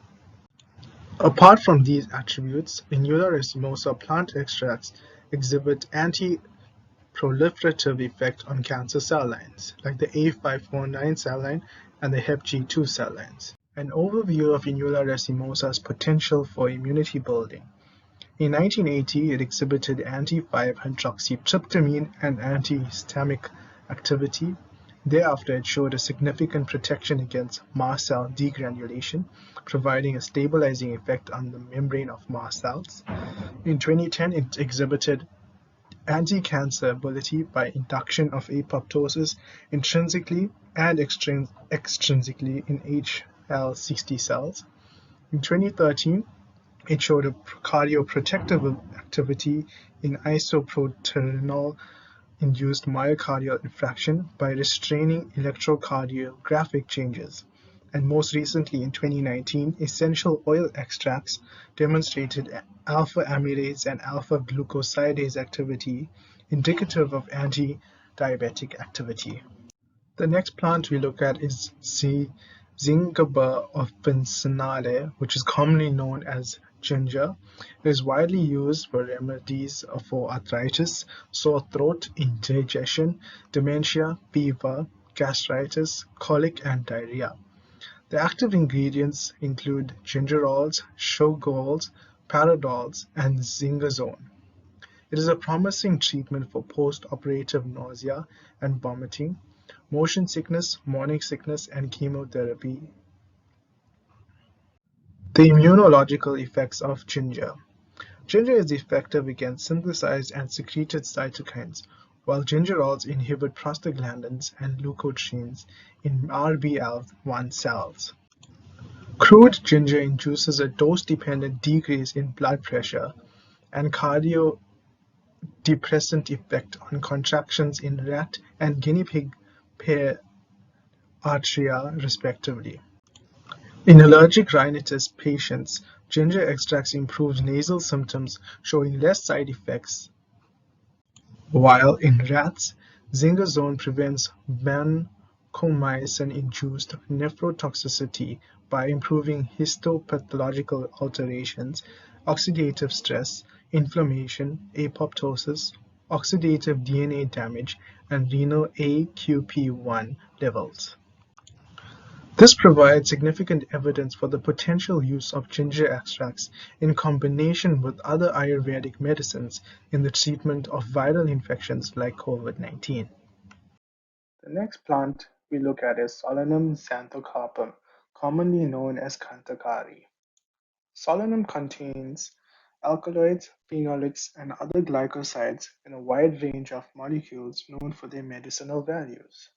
Apart from these attributes, Inula racemosa plant extracts exhibit anti-proliferative effect on cancer cell lines, like the A549 cell line and the HepG2 cell lines. An overview of Inula racemosa's potential for immunity building. In 1980, it exhibited anti-5-hydroxytryptamine and antihistamic activity. Thereafter, it showed a significant protection against mast cell degranulation, providing a stabilizing effect on the membrane of mast cells. In 2010, it exhibited anti-cancer ability by induction of apoptosis intrinsically and extrinsically in HL60 cells. In 2013, it showed a cardioprotective activity in isoproterenol-induced myocardial infarction by restraining electrocardiographic changes. And most recently, in 2019, essential oil extracts demonstrated alpha amylase and alpha glucosidase activity, indicative of anti-diabetic activity. The next plant we look at is Zingiber officinale, which is commonly known as ginger. It is widely used for remedies for arthritis, sore throat, indigestion, dementia, fever, gastritis, colic, and diarrhea. The active ingredients include gingerols, shogols, paradols, and zingazone. It is a promising treatment for post-operative nausea and vomiting, motion sickness, morning sickness, and chemotherapy. The immunological effects of ginger. Ginger is effective against synthesized and secreted cytokines, while gingerols inhibit prostaglandins and leukotrienes in RBL1 cells. Crude ginger induces a dose-dependent decrease in blood pressure and cardiodepressant effect on contractions in rat and guinea pig pair atria, respectively. In allergic rhinitis patients, ginger extracts improves nasal symptoms, showing less side effects, while in rats, zingazone prevents vancomycin-induced nephrotoxicity by improving histopathological alterations, oxidative stress, inflammation, apoptosis, oxidative DNA damage, and renal AQP1 levels. This provides significant evidence for the potential use of ginger extracts in combination with other Ayurvedic medicines in the treatment of viral infections like COVID-19. The next plant we look at is Solanum xanthocarpum, commonly known as Kantakari. Solanum contains alkaloids, phenolics, and other glycosides in a wide range of molecules known for their medicinal values.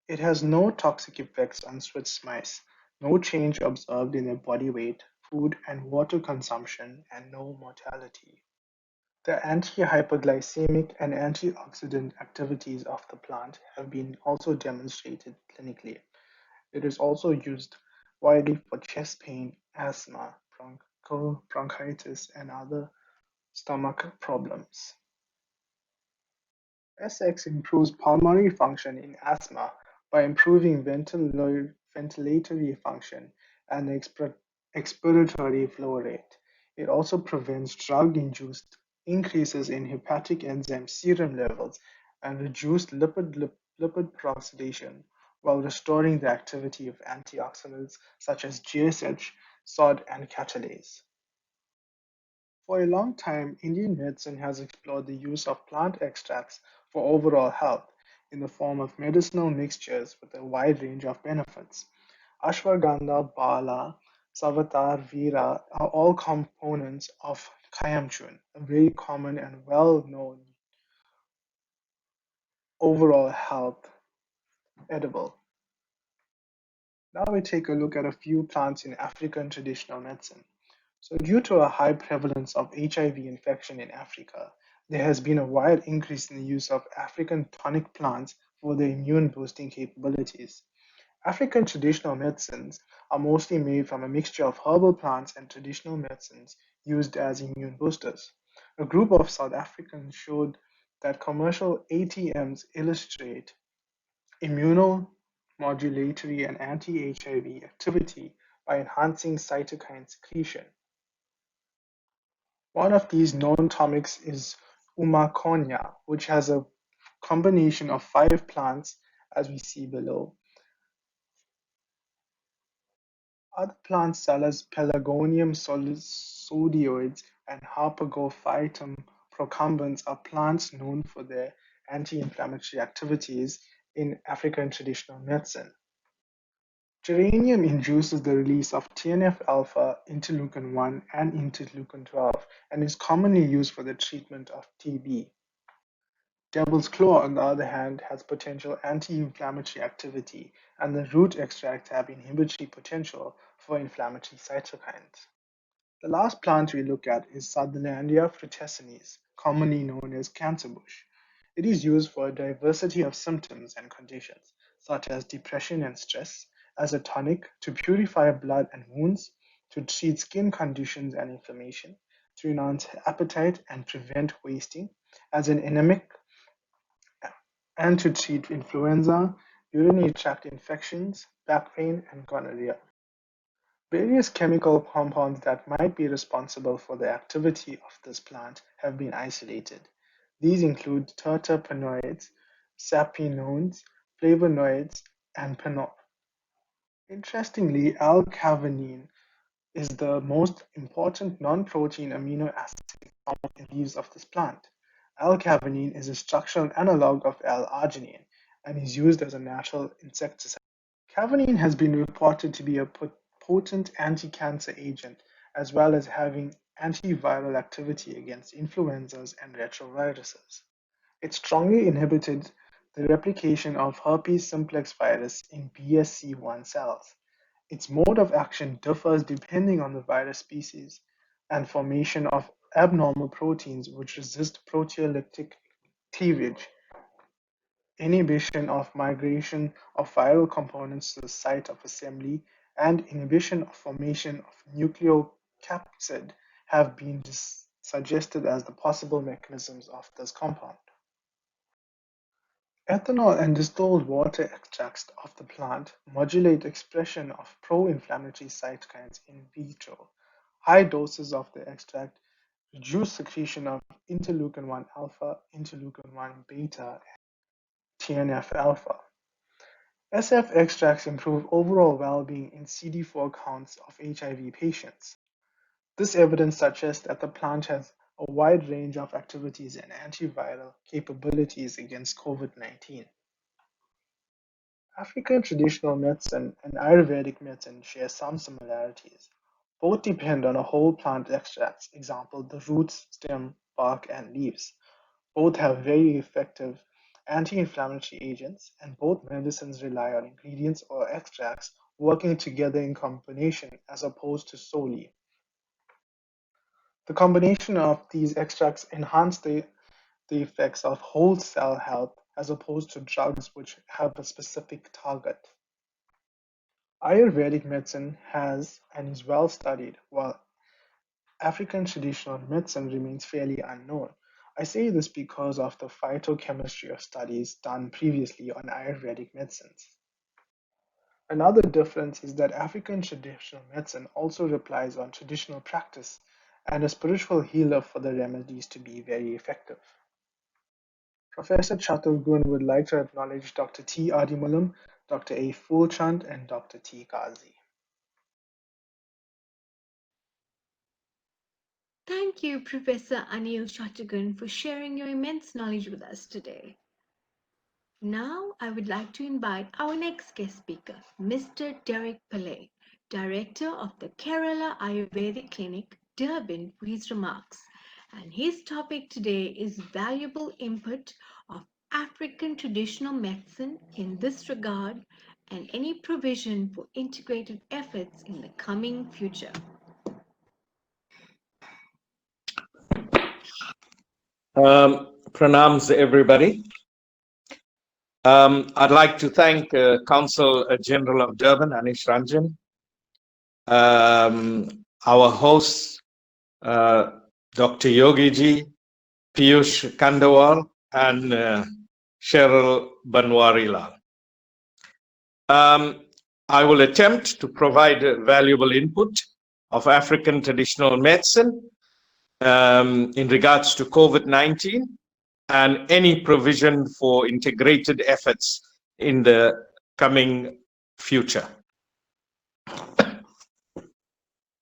It has no toxic effects on Swiss mice, no change observed in their body weight, food and water consumption, and no mortality. The anti-hyperglycemic and antioxidant activities of the plant have been also demonstrated clinically. It is also used widely for chest pain, asthma, bronchitis, and other stomach problems. SX improves pulmonary function in asthma by improving ventilatory function and expiratory flow rate. It also prevents drug-induced increases in hepatic enzyme serum levels and reduced lipid peroxidation while restoring the activity of antioxidants such as GSH, SOD, and catalase. For a long time, Indian medicine has explored the use of plant extracts for overall health in the form of medicinal mixtures with a wide range of benefits. Ashwagandha, Bala, Savatar, Veera are all components of Kayamchun, a very common and well-known overall health edible. Now we take a look at a few plants in African traditional medicine. So due to a high prevalence of HIV infection in Africa, there has been a wide increase in the use of African tonic plants for their immune boosting capabilities. African traditional medicines are mostly made from a mixture of herbal plants and traditional medicines used as immune boosters. A group of South Africans showed that commercial ATMs illustrate immunomodulatory and anti-HIV activity by enhancing cytokine secretion. One of these known tonics is Umakonya, which has a combination of 5 plants as we see below. Other plants such as Pelargonium sodioides and Harpagophytum procumbens are plants known for their anti-inflammatory activities in African traditional medicine. Geranium induces the release of TNF-alpha, interleukin-1, and interleukin-12 and is commonly used for the treatment of TB. Devil's claw, on the other hand, has potential anti-inflammatory activity, and the root extracts have inhibitory potential for inflammatory cytokines. The last plant we look at is Sutherlandia frutescens, commonly known as cancer bush. It is used for a diversity of symptoms and conditions, such as depression and stress, as a tonic to purify blood and wounds, to treat skin conditions and inflammation, to enhance appetite and prevent wasting, as an anemic, and to treat influenza, urinary tract infections, back pain, and gonorrhea. Various chemical compounds that might be responsible for the activity of this plant have been isolated. These include terpenoids, sapinones, flavonoids, and penol. Interestingly, L-carnitine is the most important non-protein amino acid found in leaves of this plant. L-carnitine is a structural analog of L-arginine and is used as a natural insecticide. Carnitine has been reported to be a potent anti-cancer agent as well as having antiviral activity against influenzas and retroviruses. It strongly inhibited the replication of herpes simplex virus in BSC1 cells. Its mode of action differs depending on the virus species and formation of abnormal proteins which resist proteolytic cleavage, inhibition of migration of viral components to the site of assembly, and inhibition of formation of nucleocapsid have been suggested as the possible mechanisms of this compound. Ethanol and distilled water extracts of the plant modulate expression of pro-inflammatory cytokines in vitro. High doses of the extract reduce secretion of interleukin-1 alpha, interleukin-1 beta, and TNF-alpha. SF extracts improve overall well-being in CD4 counts of HIV patients. This evidence suggests that the plant has a wide range of activities and antiviral capabilities against COVID-19. African traditional medicine and Ayurvedic medicine share some similarities. Both depend on a whole plant extracts, example the roots, stem, bark, and leaves. Both have very effective anti-inflammatory agents, and both medicines rely on ingredients or extracts working together in combination as opposed to solely. The combination of these extracts enhance the effects of whole cell health as opposed to drugs which have a specific target. Ayurvedic medicine has and is well studied, while African traditional medicine remains fairly unknown. I say this because of the phytochemistry of studies done previously on Ayurvedic medicines. Another difference is that African traditional medicine also relies on traditional practice and a spiritual healer for the remedies to be very effective. Professor Chaturgun would like to acknowledge Dr. T. Adimalam, Dr. A. Fulchand, and Dr. T. Kazi. Thank you, Professor Anil Shatagun, for sharing your immense knowledge with us today. Now, I would like to invite our next guest speaker, Mr. Derek Pillay, Director of the Kerala Ayurvedic Clinic, Durban, for his remarks. And his topic today is valuable input of African traditional medicine in this regard and any provision for integrated efforts in the coming future. Pranams, everybody. I'd like to thank Consul General of Durban, Anish Ranjan, our hosts, Dr. Yogi Ji, Piyush Kandawal, and Cheryl Banwarilal. I will attempt to provide valuable input of African traditional medicine in regards to COVID-19 and any provision for integrated efforts in the coming future.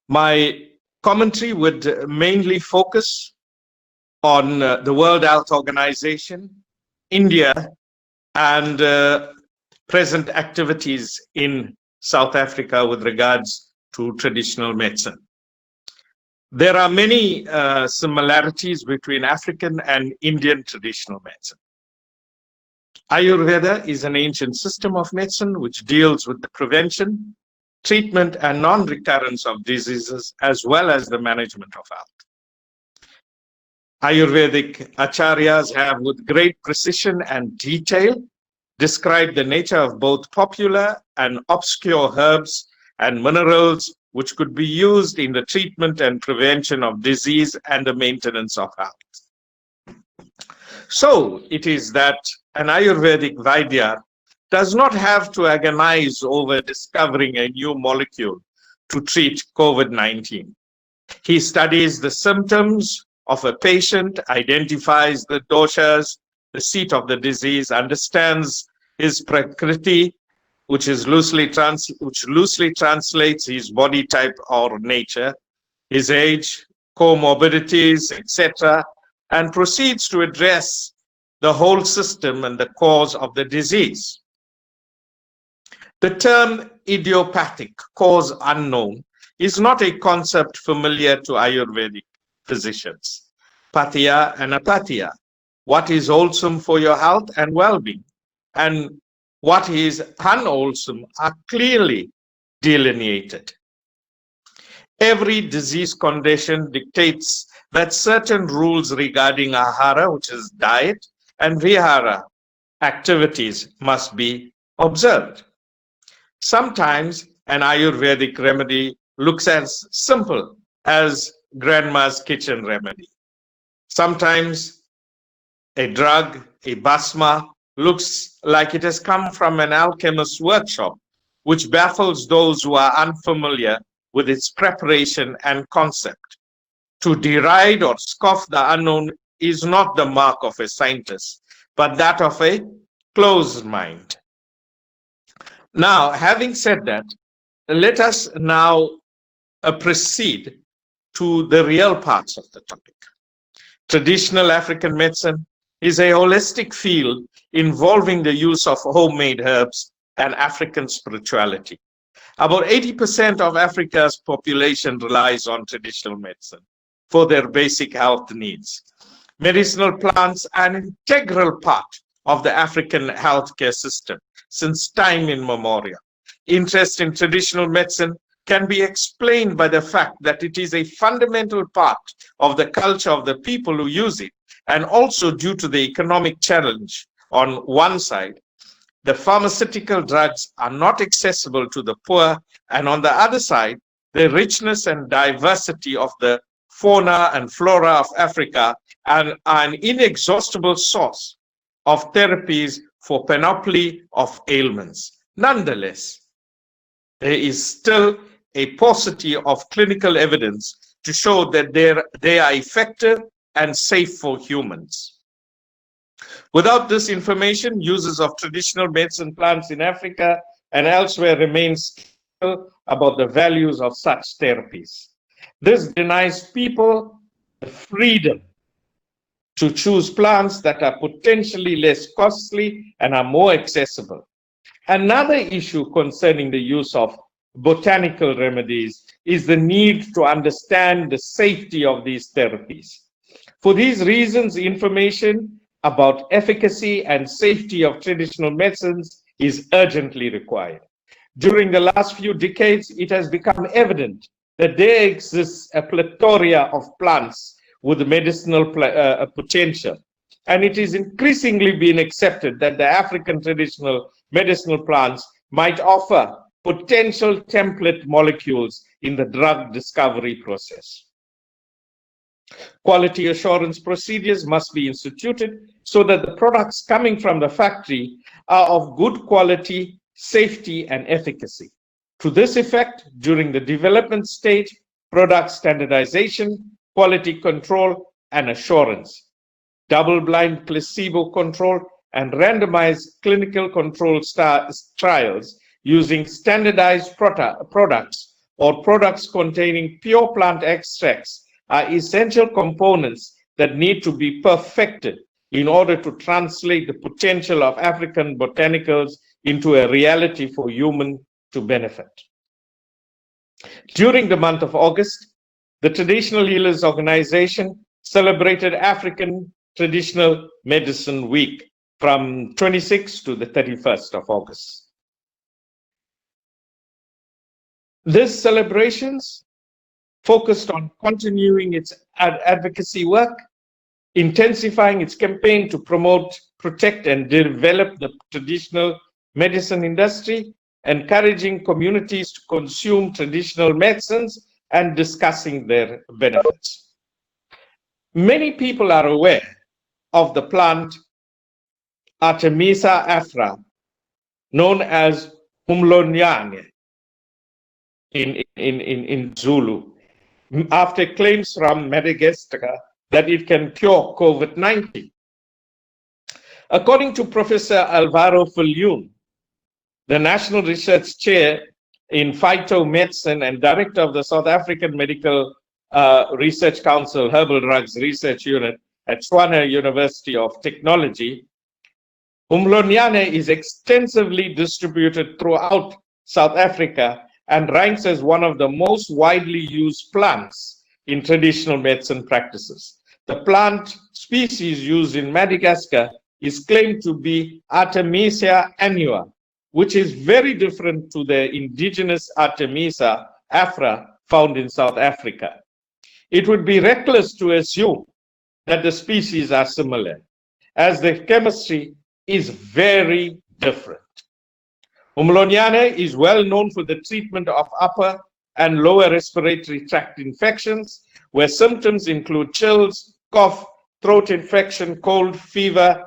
My commentary would mainly focus on the World Health Organization, India, and present activities in South Africa with regards to traditional medicine. There are many similarities between African and Indian traditional medicine. Ayurveda is an ancient system of medicine which deals with the prevention, treatment, and non-recurrence of diseases, as well as the management of health. Ayurvedic acharyas have, with great precision and detail, described the nature of both popular and obscure herbs and minerals which could be used in the treatment and prevention of disease and the maintenance of health. So it is that an Ayurvedic Vaidya does not have to agonize over discovering a new molecule to treat COVID-19. He studies the symptoms of a patient, identifies the doshas, the seat of the disease, understands his prakriti, which loosely translates his body type or nature, his age, comorbidities, etc., and proceeds to address the whole system and the cause of the disease. The term idiopathic, cause unknown, is not a concept familiar to Ayurvedic physicians. Pathya and apathya, what is wholesome for your health and well-being, and what is unwholesome, are clearly delineated. Every disease condition dictates that certain rules regarding ahara, which is diet, and vihara, activities, must be observed. Sometimes an Ayurvedic remedy looks as simple as grandma's kitchen remedy. Sometimes a drug, a basma, looks like it has come from an alchemist's workshop, which baffles those who are unfamiliar with its preparation and concept. To deride or scoff the unknown is not the mark of a scientist, but that of a closed mind. Now, having said that, let us now proceed to the real parts of the topic. Traditional African medicine is a holistic field involving the use of homemade herbs and African spirituality. About 80% of Africa's population relies on traditional medicine for their basic health needs. Medicinal plants are an integral part of the African healthcare system since time immemorial. Interest in traditional medicine can be explained by the fact that it is a fundamental part of the culture of the people who use it, and also due to the economic challenge on one side. The pharmaceutical drugs are not accessible to the poor, and on the other side, the richness and diversity of the fauna and flora of Africa are an inexhaustible source of therapies for panoply of ailments. Nonetheless, there is still a paucity of clinical evidence to show that they are effective and safe for humans. Without this information, uses of traditional medicine plants in Africa and elsewhere remain skeptical about the values of such therapies. This denies people the freedom to choose plants that are potentially less costly and are more accessible. Another issue concerning the use of botanical remedies is the need to understand the safety of these therapies. For these reasons, information about efficacy and safety of traditional medicines is urgently required. During the last few decades, it has become evident that there exists a plethora of plants with medicinal potential, and it is increasingly being accepted that the African traditional medicinal plants might offer potential template molecules in the drug discovery process. Quality assurance procedures must be instituted so that the products coming from the factory are of good quality, safety, and efficacy. To this effect, during the development stage, product standardization, quality control, and assurance, double-blind placebo-controlled and randomized clinical control trials using standardized products or products containing pure plant extracts are essential components that need to be perfected in order to translate the potential of African botanicals into a reality for human to benefit. During the month of August, the Traditional Healers Organization celebrated African Traditional Medicine Week from 26th to the 31st of August. These celebrations focused on continuing its advocacy work, intensifying its campaign to promote, protect, and develop the traditional medicine industry, encouraging communities to consume traditional medicines, and discussing their benefits. Many people are aware of the plant Artemisia afra, known as umlonyane in Zulu, after claims from Madagascar that it can cure COVID-19. According to Professor Alvaro Filhun, the National Research Chair in Phytomedicine and Director of the South African Medical Research Council Herbal Drugs Research Unit at Tshwane University of Technology, umlonyane is extensively distributed throughout South Africa and ranks as one of the most widely used plants in traditional medicine practices. The plant species used in Madagascar is claimed to be Artemisia annua, which is very different to the indigenous Artemisia afra found in South Africa. It would be reckless to assume that the species are similar, as the chemistry is very different. Umlonyane is well known for the treatment of upper and lower respiratory tract infections, where symptoms include chills, cough, throat infection, cold, fever,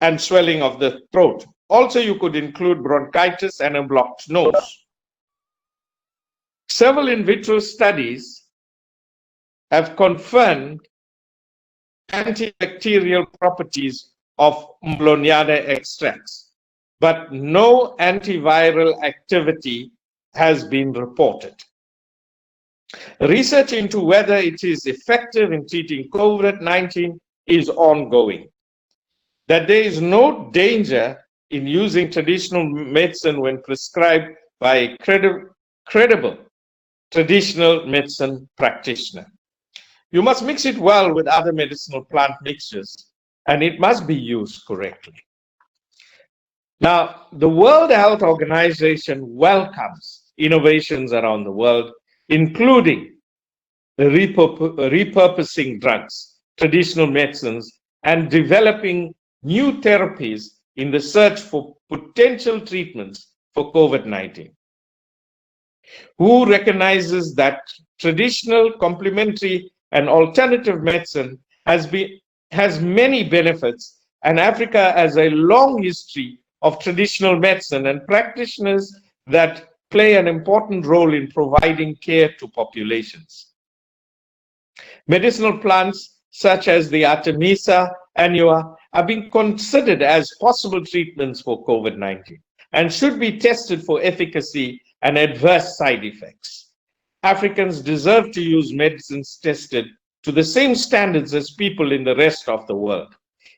and swelling of the throat. Also, you could include bronchitis and a blocked nose. Several in vitro studies have confirmed antibacterial properties of Bologniana extracts, but no antiviral activity has been reported. Research into whether it is effective in treating COVID-19 is ongoing. That there is no danger in using traditional medicine when prescribed by a credible traditional medicine practitioner. You must mix it well with other medicinal plant mixtures, and it must be used correctly. Now, the World Health Organization welcomes innovations around the world, including the repurposing drugs, traditional medicines, and developing new therapies in the search for potential treatments for COVID-19. WHO recognizes that traditional, complementary, and alternative medicine has many benefits, and Africa has a long history of traditional medicine and practitioners that play an important role in providing care to populations. Medicinal plants such as the Artemisia annua are being considered as possible treatments for COVID-19 and should be tested for efficacy and adverse side effects. Africans deserve to use medicines tested to the same standards as people in the rest of the world,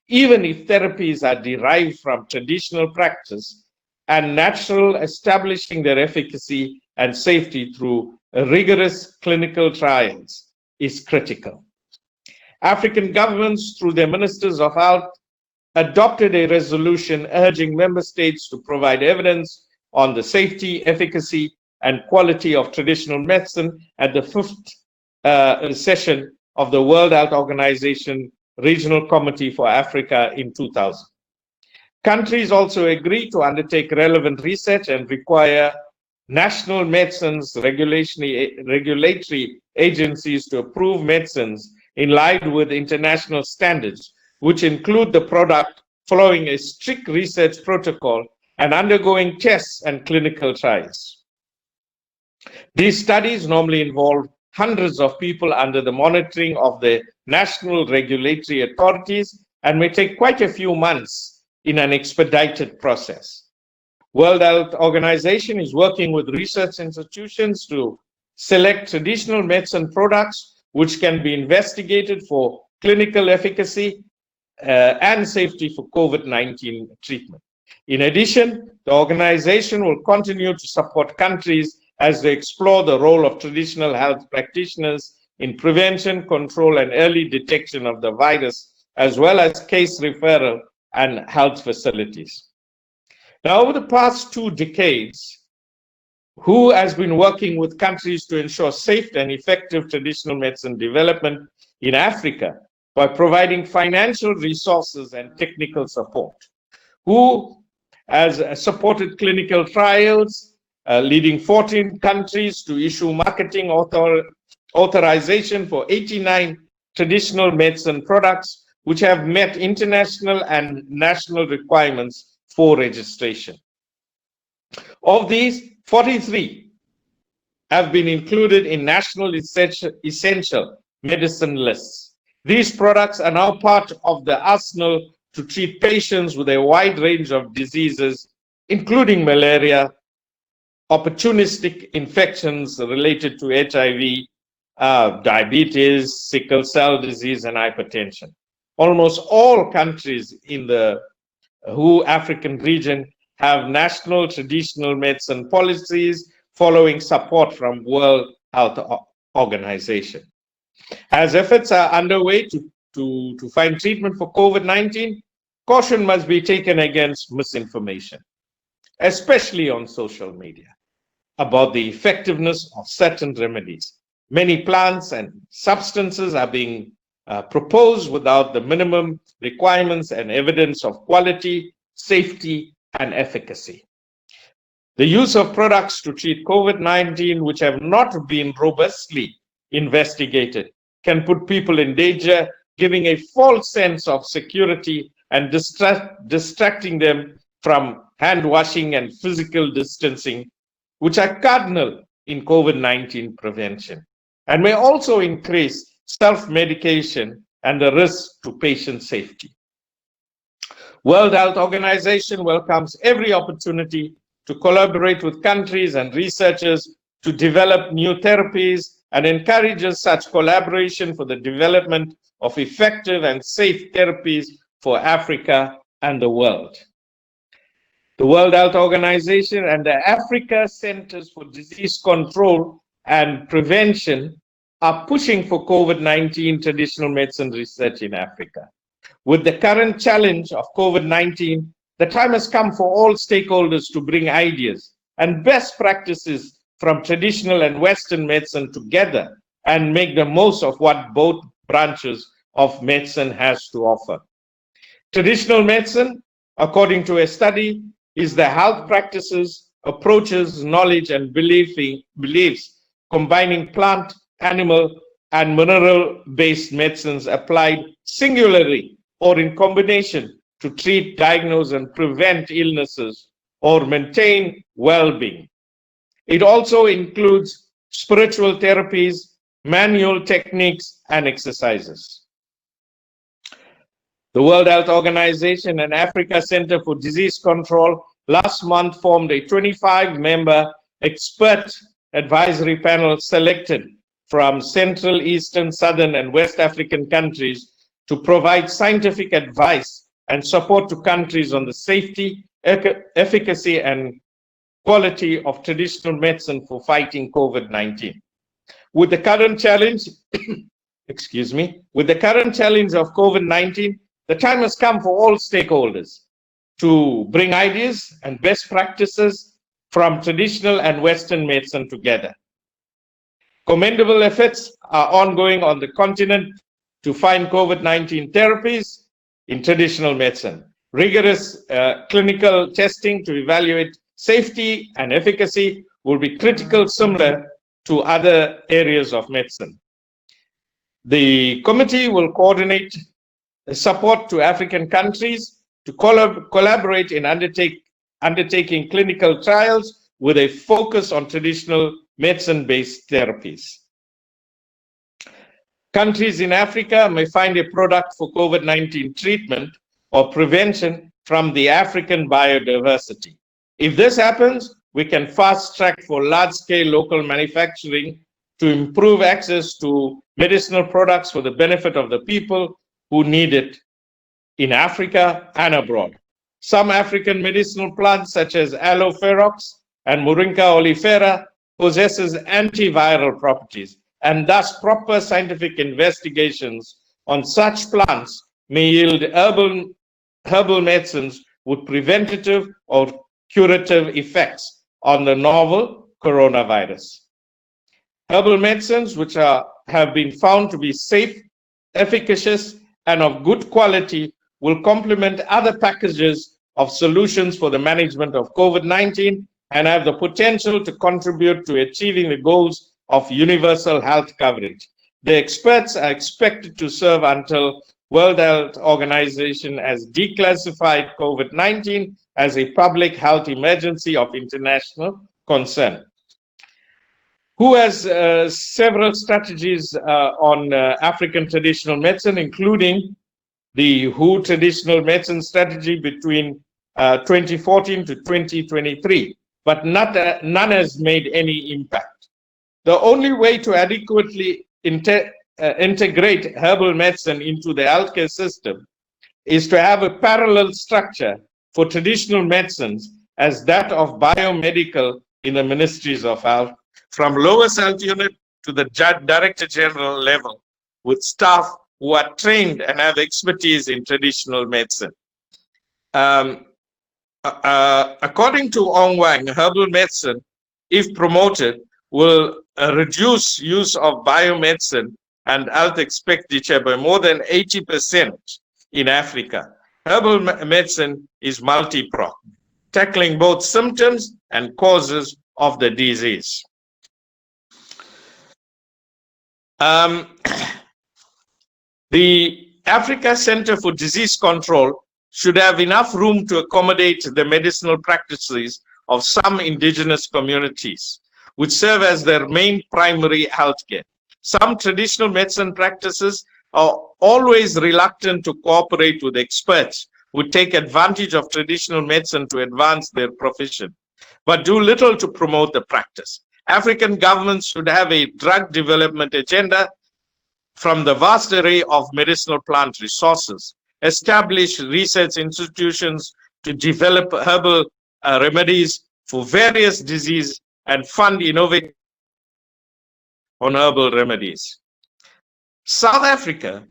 even if therapies are derived from traditional practice and natural, establishing their efficacy and safety through rigorous clinical trials is critical. African governments, through their ministers of health, adopted a resolution urging member states to provide evidence on the safety, efficacy, and quality of traditional medicine at the 5th session of the World Health Organization Regional Committee for Africa in 2000. Countries also agreed to undertake relevant research and require national medicines regulatory agencies to approve medicines in line with international standards, which include the product following a strict research protocol and undergoing tests and clinical trials. These studies normally involve hundreds of people under the monitoring of the national regulatory authorities and may take quite a few months in an expedited process. World Health Organization is working with research institutions to select traditional medicine products which can be investigated for clinical efficacy and safety for COVID-19 treatment. In addition, the organization will continue to support countries as they explore the role of traditional health practitioners in prevention, control, and early detection of the virus, as well as case referral and health facilities. Now, over the past 2 decades, WHO has been working with countries to ensure safe and effective traditional medicine development in Africa by providing financial resources and technical support. WHO has supported clinical trials, leading 14 countries to issue marketing authorization for 89 traditional medicine products, which have met international and national requirements for registration. Of these, 43 have been included in national essential medicine lists. These products are now part of the arsenal to treat patients with a wide range of diseases, including malaria, opportunistic infections related to HIV, diabetes, sickle cell disease, and hypertension. Almost all countries in the WHO African region have national traditional medicine policies following support from World Health Organization. As efforts are underway to find treatment for COVID-19, caution must be taken against misinformation, especially on social media, about the effectiveness of certain remedies. Many plants and substances are being proposed without the minimum requirements and evidence of quality, safety, and efficacy. The use of products to treat COVID-19 which have not been robustly investigated can put people in danger, giving a false sense of security and distracting them from hand washing and physical distancing, which are cardinal in COVID-19 prevention and may also increase self-medication and the risk to patient safety. World Health Organization welcomes every opportunity to collaborate with countries and researchers to develop new therapies and encourages such collaboration for the development of effective and safe therapies for Africa and the world. The World Health Organization and the Africa Centers for Disease Control and Prevention are pushing for COVID-19 traditional medicine research in Africa. With the current challenge of COVID-19, the time has come for all stakeholders to bring ideas and best practices from traditional and Western medicine together and make the most of what both branches of medicine has to offer. Traditional medicine, according to a study, is the health practices, approaches, knowledge, and beliefs combining plant, animal, and mineral-based medicines applied singularly or in combination to treat, diagnose, and prevent illnesses or maintain well-being. It also includes spiritual therapies, manual techniques, and exercises. The World Health Organization and Africa Center for Disease Control last month formed a 25-member expert advisory panel selected from Central, Eastern, Southern, and West African countries to provide scientific advice and support to countries on the safety, efficacy, and quality of traditional medicine for fighting COVID-19. With the current challenge, with the current challenge of COVID-19, the time has come for all stakeholders to bring ideas and best practices from traditional and Western medicine together. Commendable efforts are ongoing on the continent to find COVID-19 therapies in traditional medicine. Rigorous clinical testing to evaluate safety and efficacy will be critical, similar to other areas of medicine. The committee will coordinate support to African countries to collaborate in undertaking clinical trials with a focus on traditional medicine-based therapies. Countries in Africa may find a product for COVID-19 treatment or prevention from the African biodiversity. If this happens, we can fast track for large-scale local manufacturing to improve access to medicinal products for the benefit of the people who need it in Africa and abroad. Some African medicinal plants such as Aloe ferox and Moringa oleifera possesses antiviral properties, and thus proper scientific investigations on such plants may yield herbal medicines with preventative or curative effects on the novel coronavirus. Herbal medicines which have been found to be safe, efficacious, and of good quality will complement other packages of solutions for the management of COVID-19 and have the potential to contribute to achieving the goals of universal health coverage. The experts are expected to serve until World Health Organization has declassified COVID-19 as a public health emergency of international concern. WHO has several strategies on African traditional medicine, including the WHO Traditional Medicine Strategy between 2014 to 2023, but none has made any impact. The only way to adequately integrate herbal medicine into the healthcare system is to have a parallel structure for traditional medicines as that of biomedical in the ministries of health, from lowest health unit to the director general level, with staff who are trained and have expertise in traditional medicine. According to Ong Wang, herbal medicine, if promoted, will reduce use of biomedicine and health expenditure by more than 80% in Africa. Herbal medicine is multi-pronged, tackling both symptoms and causes of the disease. The Africa Center for Disease Control should have enough room to accommodate the medicinal practices of some indigenous communities which serve as their main primary healthcare. Some traditional medicine practices are always reluctant to cooperate with experts who take advantage of traditional medicine to advance their profession, but do little to promote the practice. African governments should have a drug development agenda from the vast array of medicinal plant resources, establish research institutions to develop herbal remedies for various diseases, and fund innovative on herbal remedies. South Africa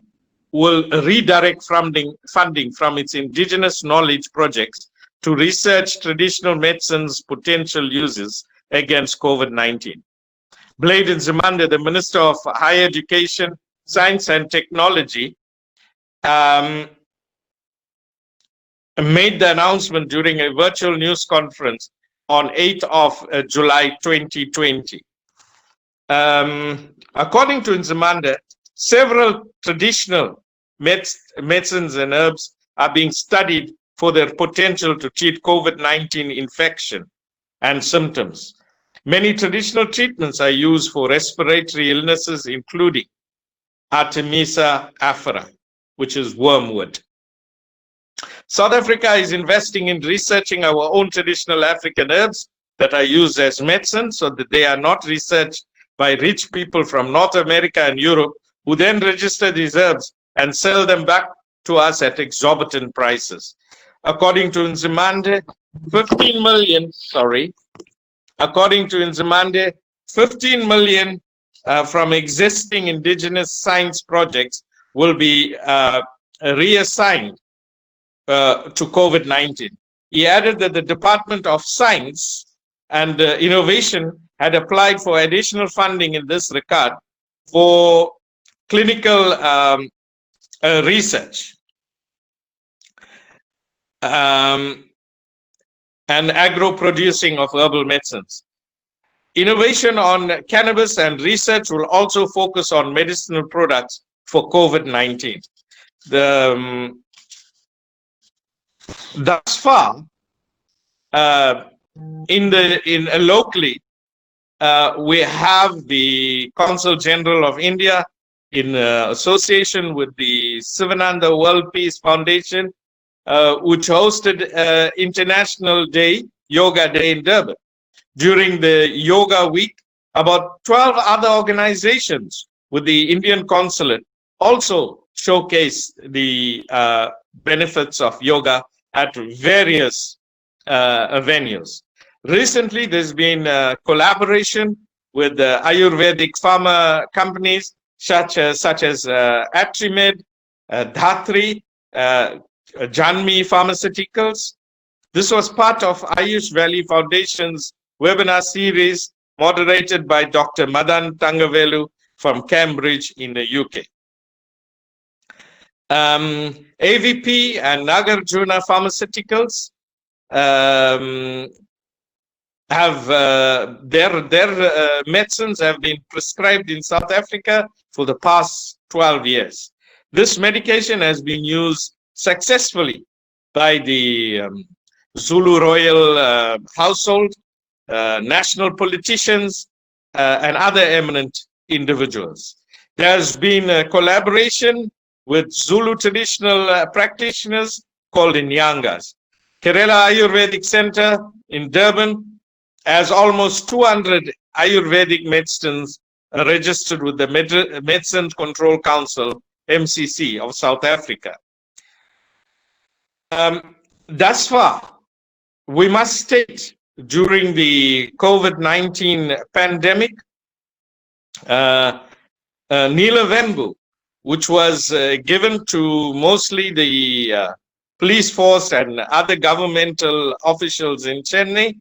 will redirect funding from its indigenous knowledge projects to research traditional medicine's potential uses against COVID-19. Blade Nzimande, the Minister of Higher Education, Science and Technology, made the announcement during a virtual news conference on 8th of July 2020. According to Nzimande, several traditional medicines and herbs are being studied for their potential to treat COVID-19 infection and symptoms. Many traditional treatments are used for respiratory illnesses, including Artemisia aphra, which is wormwood. South Africa is investing in researching our own traditional African herbs that are used as medicine so that they are not researched by rich people from North America and Europe who then register these herbs and sell them back to us at exorbitant prices. According to Nzimande, 15 million from existing indigenous science projects will be reassigned to COVID-19. He added that the Department of Science and Innovation had applied for additional funding in this regard for clinical research and agro-producing of herbal medicines. Innovation on cannabis and research will also focus on medicinal products for COVID-19. Thus far, locally, we have the Consul General of India in association with the Sivananda World Peace Foundation, which hosted International Yoga Day in Durban. During the Yoga Week, about 12 other organizations with the Indian consulate also showcased the benefits of yoga at various venues. Recently, there's been collaboration with Ayurvedic pharma companies such as Atrimed, Dhatri, Janmi Pharmaceuticals. This was part of Ayush Valley Foundation's webinar series moderated by Dr. Madan Tangavelu from Cambridge in the UK. AVP and Nagarjuna Pharmaceuticals have their medicines have been prescribed in South Africa for the past 12 years. This medication has been used successfully by the Zulu royal household, national politicians, and other eminent individuals. There's been a collaboration with Zulu traditional practitioners called Nyangas. Kerala Ayurvedic Center in Durban has almost 200 Ayurvedic medicines registered with the Medicine Control Council, MCC, of South Africa. Thus far, we must state during the COVID-19 pandemic, Nilavembu, which was given to mostly the police force and other governmental officials in Chennai,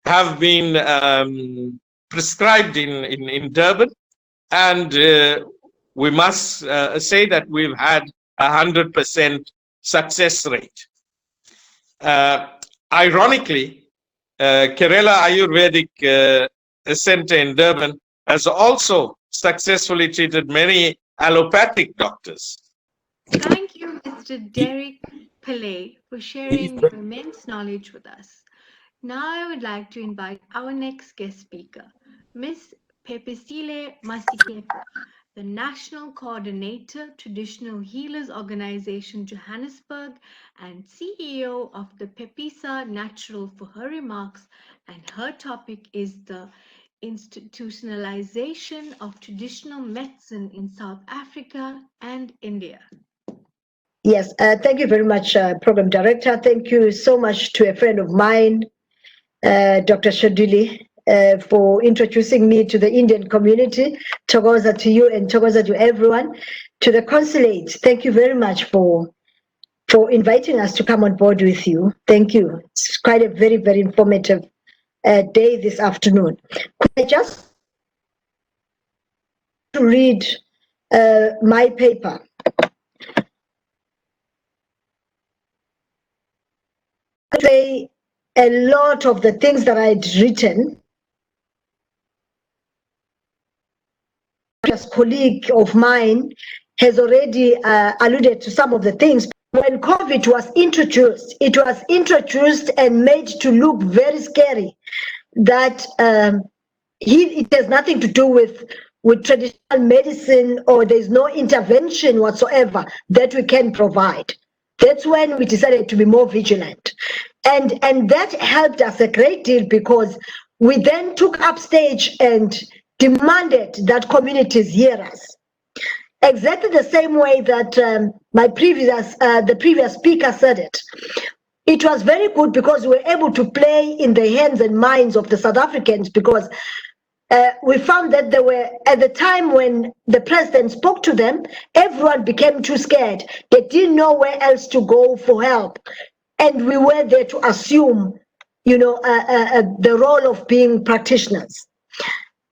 have been prescribed in Durban, and we must say that we've had 100% success rate. Ironically, Kerala Ayurvedic Center in Durban has also successfully treated many allopathic doctors. Thank you, Mr. Derek Pillay, for sharing your immense knowledge with us. Now I would like to invite our next guest speaker, Ms. Pepesile Masikepe, the National Coordinator, Traditional Healers Organization Johannesburg, and CEO of the Pepisa Natural, for her remarks, and her topic is the institutionalization of traditional medicine in South Africa and India. Yes, thank you very much, Program Director. Thank you so much to a friend of mine, Dr. Shaduli, for introducing me to the Indian community. Togoza to you and Togoza to everyone. To the consulate, thank you very much for inviting us to come on board with you. Thank you. It's quite a very, very informative day this afternoon. Could I just read my paper? Say a lot of the things that I'd written. A colleague of mine has already alluded to some of the things. When COVID was introduced, it was introduced and made to look very scary. That it has nothing to do with traditional medicine, or there's no intervention whatsoever that we can provide. That's when we decided to be more vigilant. And that helped us a great deal, because we then took up stage and demanded that communities hear us. Exactly the same way that the previous speaker said it. It was very good because we were able to play in the hands and minds of the South Africans, because we found that they were, at the time when the president spoke to them, everyone became too scared. They didn't know where else to go for help. And we were there to assume, the role of being practitioners.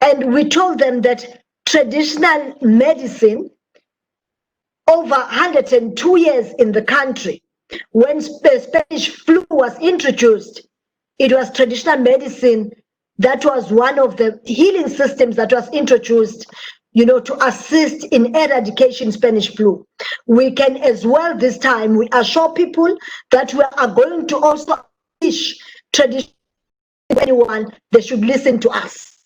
And we told them that traditional medicine, over 102 years in the country, when Spanish flu was introduced, it was traditional medicine that was one of the healing systems that was introduced, to assist in eradication Spanish flu. We can as well this time, we assure people that we are going to also teach traditional anyone, they should listen to us.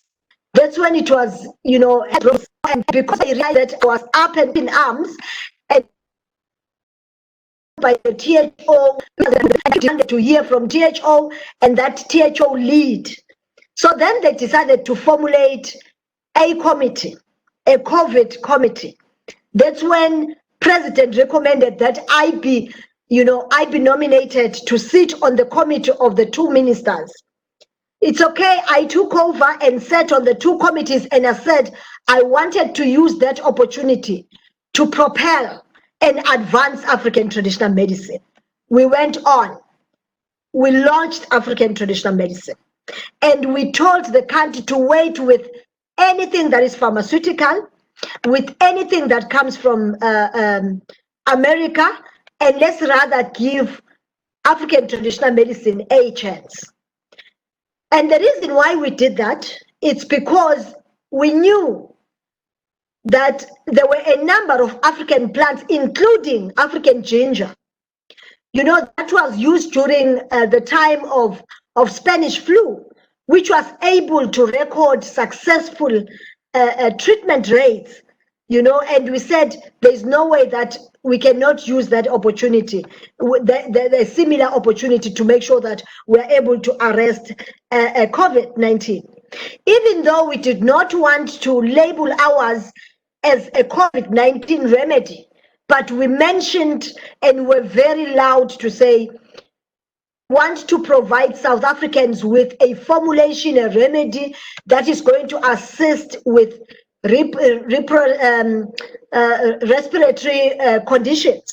That's when it was, and because I realized that I was up and in arms, and by the THO, I demanded to hear from THO, and that THO lead. So then they decided to formulate a committee, a COVID committee. That's when President recommended that I be nominated to sit on the committee of the two ministers. It's okay, I took over and sat on the two committees, and I said I wanted to use that opportunity to propel and advance African traditional medicine. We went on. We launched African traditional medicine. And we told the country to wait with anything that is pharmaceutical, with anything that comes from America, and let's rather give African traditional medicine a chance. And the reason why we did that, it's because we knew that there were a number of African plants, including African ginger, that was used during the time of Spanish flu, which was able to record successful treatment rates, and we said there's no way that we cannot use that opportunity, the similar opportunity, to make sure that we're able to arrest COVID-19. Even though we did not want to label ours as a COVID-19 remedy, but we mentioned and were very loud to say, want to provide South Africans with a formulation, a remedy that is going to assist with respiratory conditions.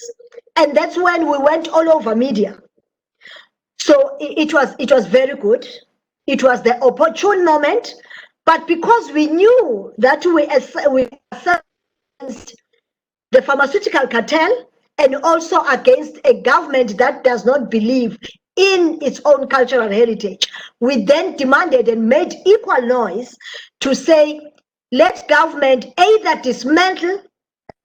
And that's when we went all over media. So it was very good. It was the opportune moment, but because we knew that we against the pharmaceutical cartel, and also against a government that does not believe in its own cultural heritage, we then demanded and made equal noise to say, let government either dismantle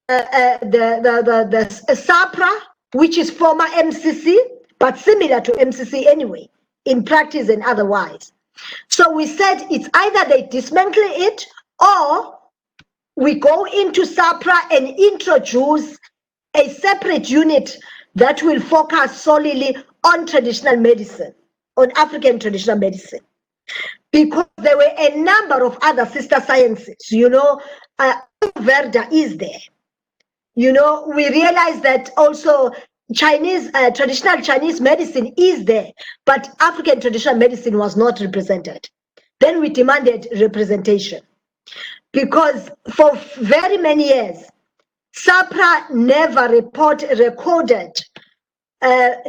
the SAPRA, which is former MCC, but similar to MCC anyway, in practice and otherwise. So we said it's either they dismantle it or we go into SAPRA and introduce a separate unit that will focus solely on traditional medicine, on African traditional medicine. Because there were a number of other sister sciences, Ayurveda is there. We realized that also traditional Chinese medicine is there, but African traditional medicine was not represented. Then we demanded representation because for very many years, SAPRA never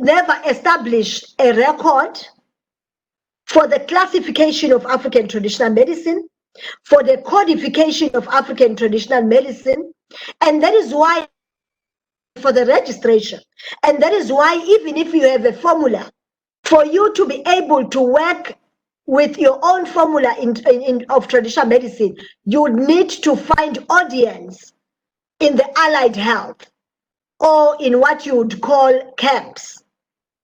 never established a record for the classification of African traditional medicine, for the codification of African traditional medicine, and that is why for the registration. And that is why even if you have a formula, for you to be able to work with your own formula of traditional medicine, you need to find audience in the allied health or in what you would call camps.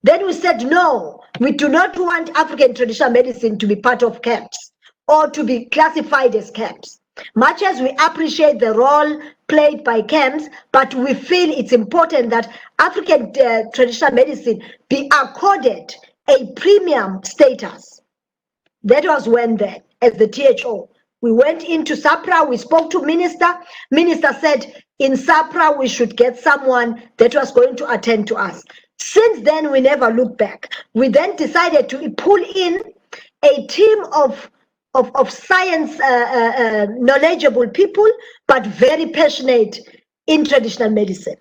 Then we said, no, we do not want African traditional medicine to be part of camps or to be classified as camps. Much as we appreciate the role played by camps, but we feel it's important that African traditional medicine be accorded a premium status. That was when then, as the THO, we went into SAPRA, we spoke to Minister. Minister said, in SAPRA, we should get someone that was going to attend to us. Since then, we never looked back. We then decided to pull in a team of science knowledgeable people, but very passionate in traditional medicine.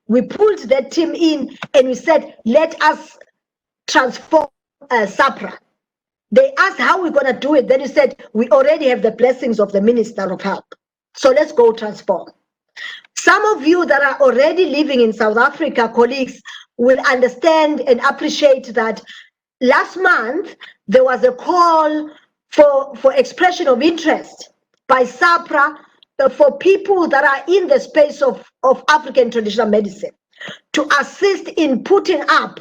We pulled that team in and we said, let us transform SAPRA. They asked how we're going to do it. Then we said, we already have the blessings of the Minister of Health. So let's go transform. Some of you that are already living in South Africa, colleagues, will understand and appreciate that last month there was a call for expression of interest by SAPRA for people that are in the space of African traditional medicine to assist in putting up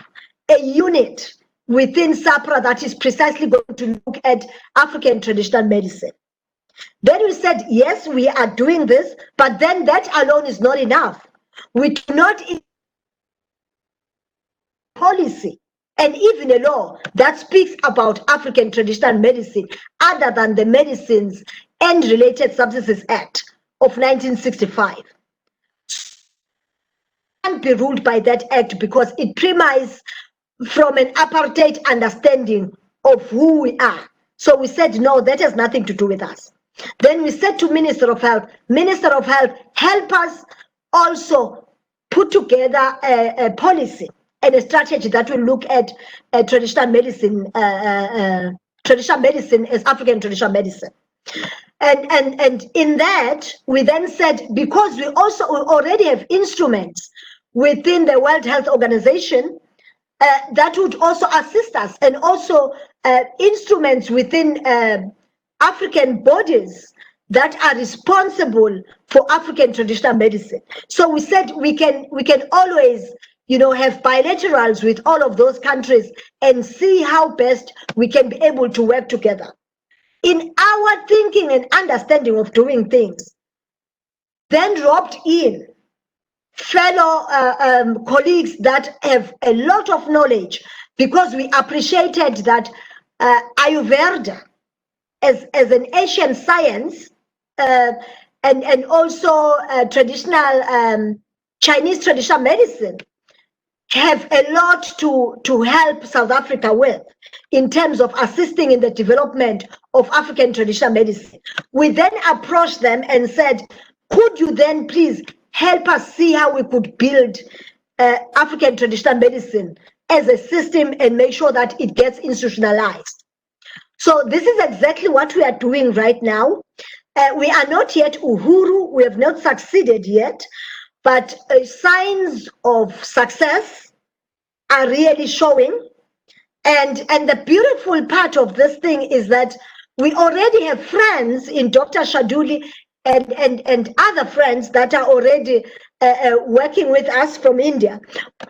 a unit within SAPRA that is precisely going to look at African traditional medicine. Then we said, yes, we are doing this, but then that alone is not enough. We do not policy and even a law that speaks about African traditional medicine other than the Medicines and Related Substances Act of 1965. Can't be ruled by that act because it premises from an apartheid understanding of who we are. So we said, no, that has nothing to do with us. Then we said to Minister of Health, help us also put together a policy and a strategy that will look at traditional medicine as African traditional medicine. And in that, we then said, because we already have instruments within the World Health Organization that would also assist us, and also instruments within African bodies that are responsible for African traditional medicine. So we said we can always, have bilaterals with all of those countries and see how best we can be able to work together. In our thinking and understanding of doing things, then roped in fellow colleagues that have a lot of knowledge, because we appreciated that Ayurveda as an Asian science and also traditional Chinese traditional medicine have a lot to help South Africa with in terms of assisting in the development of African traditional medicine. We then approached them and said, could you then please help us see how we could build African traditional medicine as a system and make sure that it gets institutionalized. So this is exactly what we are doing right now. We are not yet Uhuru, we have not succeeded yet, but signs of success are really showing. And the beautiful part of this thing is that we already have friends in Dr. Shaduli and other friends that are already working with us from India,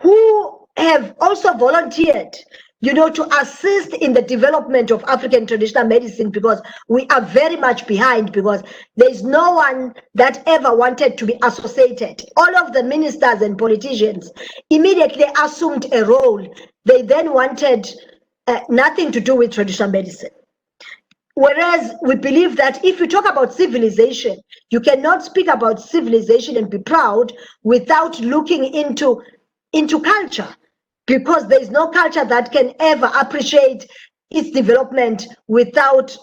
who have also volunteered to assist in the development of African traditional medicine, because we are very much behind, because there's no one that ever wanted to be associated. All of the ministers and politicians immediately assumed a role. They then wanted nothing to do with traditional medicine. Whereas we believe that if you talk about civilization, you cannot speak about civilization and be proud without looking into culture, because there is no culture that can ever appreciate its development without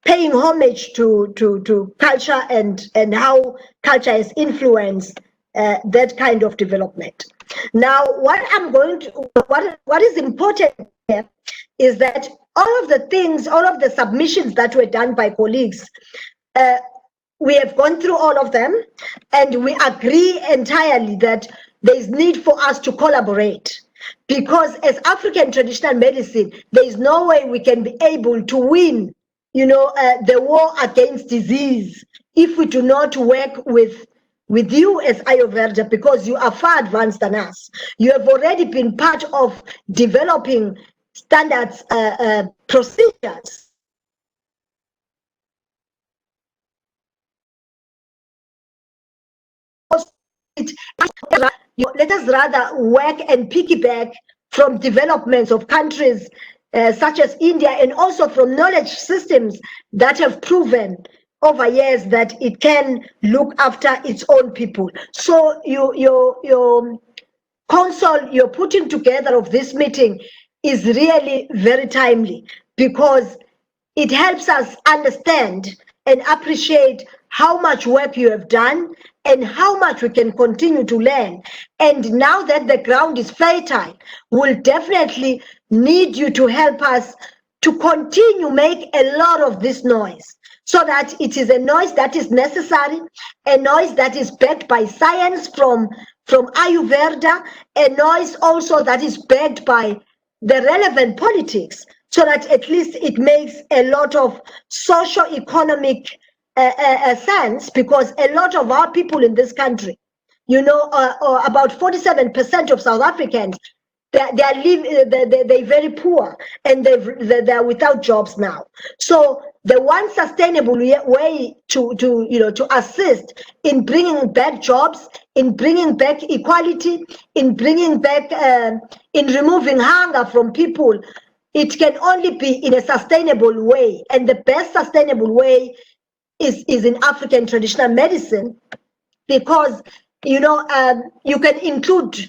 paying homage to culture and how culture has influenced that kind of development. Now, what is important here is that all of the submissions that were done by colleagues, we have gone through all of them, and we agree entirely that there is need for us to collaborate, because as African traditional medicine, there is no way we can be able to win, the war against disease if we do not work with you as Ayurveda, because you are far advanced than us. You have already been part of developing standards, procedures. Let us rather work and piggyback from developments of countries such as India, and also from knowledge systems that have proven over years that it can look after its own people. So your council you're putting together of this meeting is really very timely, because it helps us understand and appreciate how much work you have done and how much we can continue to learn. And now that the ground is fertile, we'll definitely need you to help us to continue make a lot of this noise, so that it is a noise that is necessary, a noise that is backed by science from Ayurveda, a noise also that is backed by the relevant politics, so that at least it makes a lot of socio-economic sense, because a lot of our people in this country, about 47% of South Africans, they're very poor, and they're without jobs now. So the one sustainable way to assist in bringing back jobs, in bringing back equality, in bringing back in removing hunger from people, it can only be in a sustainable way, and the best sustainable way is in African traditional medicine, because you can include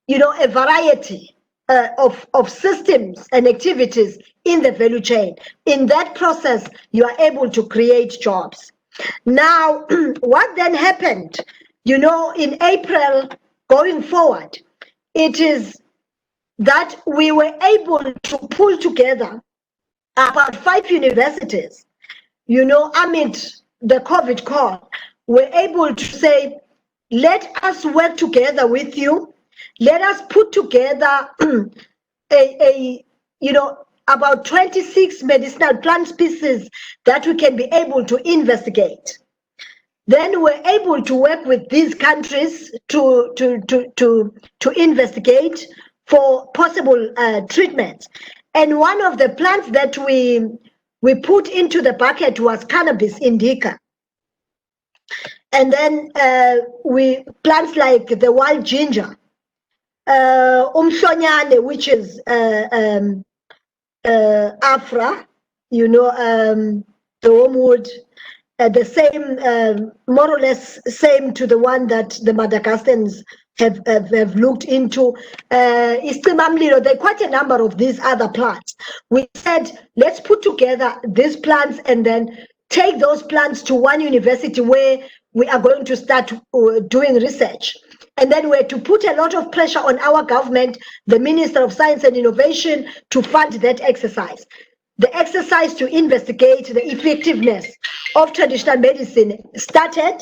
a variety of systems and activities in the value chain. In that process, you are able to create jobs. Now, what then happened, in April going forward, it is that we were able to pull together about 5 universities, amid the COVID call. We're able to say, let us work together with you. Let us put together about 26 medicinal plant species that we can be able to investigate. Then we're able to work with these countries to investigate for possible treatments. And one of the plants that we put into the bucket was cannabis indica. And then we plants like the wild ginger, umhlonyane, which is Afra, the wormwood, the same, more or less same to the one that the Madagascans have looked into. There are quite a number of these other plants. We said, let's put together these plants and then take those plants to one university where we are going to start doing research. And then we're to put a lot of pressure on our government, the Minister of Science and Innovation, to fund that exercise. The exercise to investigate the effectiveness of traditional medicine started,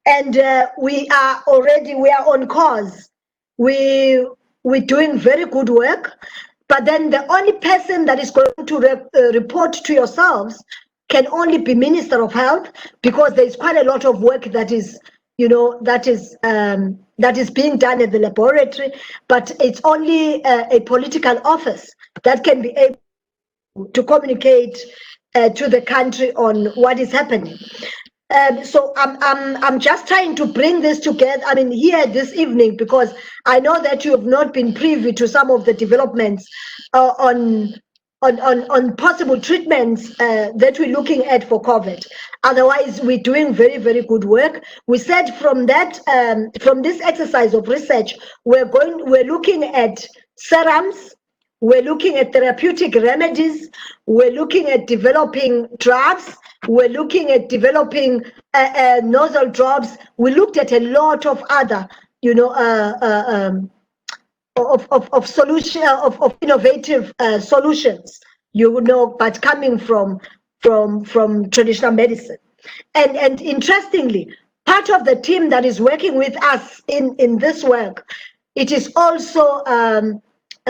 and we are on course. We're doing very good work, but then the only person that is going to report to yourselves can only be Minister of Health, because there is quite a lot of work that is that is being done at the laboratory, but it's only a political office that can be able to communicate to the country on what is happening. So I'm just trying to bring this together. I mean, here this evening, because I know that you have not been privy to some of the developments on possible treatments that we're looking at for COVID. Otherwise, we're doing very, very good work. We said from this exercise of research, we're looking at serums. We're looking at therapeutic remedies. We're looking at developing drugs. We're looking at developing nasal drops. We looked at a lot of other, of solution of innovative solutions, but coming from traditional medicine. And interestingly, part of the team that is working with us in this work, it is also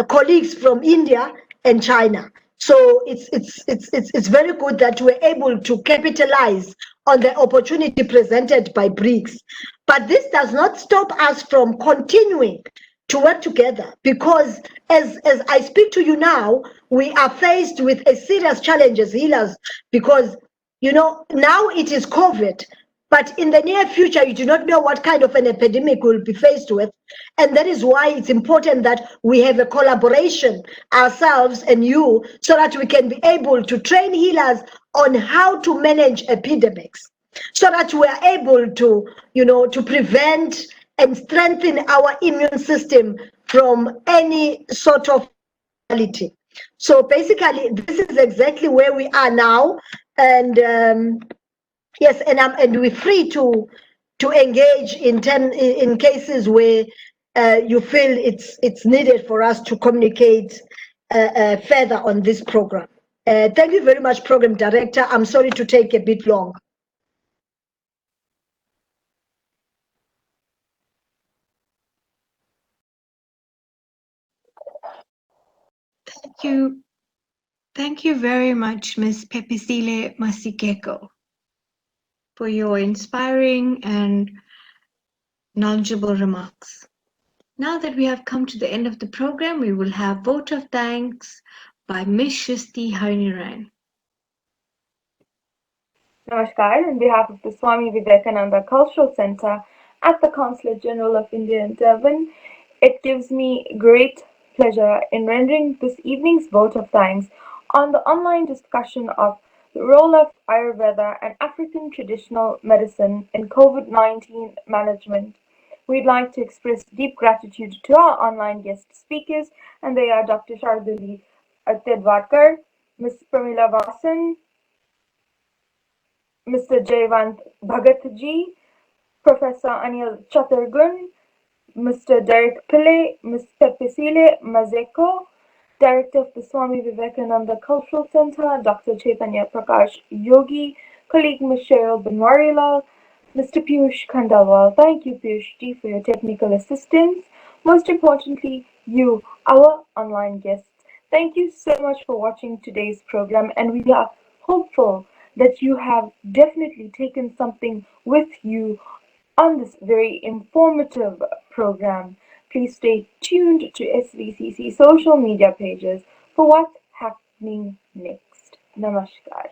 colleagues from India and China. So it's very good that we're able to capitalize on the opportunity presented by BRICS. But this does not stop us from continuing to work together, because as I speak to you now, we are faced with a serious challenge as healers, because now it is COVID, but in the near future, you do not know what kind of an epidemic we'll be faced with. And that is why it's important that we have a collaboration, ourselves and you, so that we can be able to train healers on how to manage epidemics, so that we are able to, to prevent and strengthen our immune system from any sort of mortality. So basically, this is exactly where we are now. And yes, and we're free to engage in cases where you feel it's needed for us to communicate further on this program. Thank you very much, Program Director. I'm sorry to take a bit long. Thank you very much, Ms. Pepesile Masikeko, for your inspiring and knowledgeable remarks. Now that we have come to the end of the program, we will have vote of thanks by Ms. Shristi Harniran. Namaskar, on behalf of the Swami Vivekananda Cultural Center at the Consulate General of India in Durban, it gives me great pleasure in rendering this evening's vote of thanks on the online discussion of the role of Ayurveda and African traditional medicine in COVID-19 management. We'd like to express deep gratitude to our online guest speakers, and they are Dr. Sharduli Tedwadkar, Ms. Pramila Vasan, Mr. Jayvant Bhagatji, Professor Anil Chaturgun, Mr. Derek Pillay, Ms. Pepesile Mazeko, Director of the Swami Vivekananda Cultural Center, Dr. Chaitanya Prakash Yogi, colleague Ms. Cheryl Banwarilal, Mr. Piyush Khandalwal. Thank you, Piyush ji, for your technical assistance. Most importantly, you, our online guests. Thank you so much for watching today's program, and we are hopeful that you have definitely taken something with you on this very informative program. Please stay tuned to SVCC social media pages for what's happening next. Namaskar.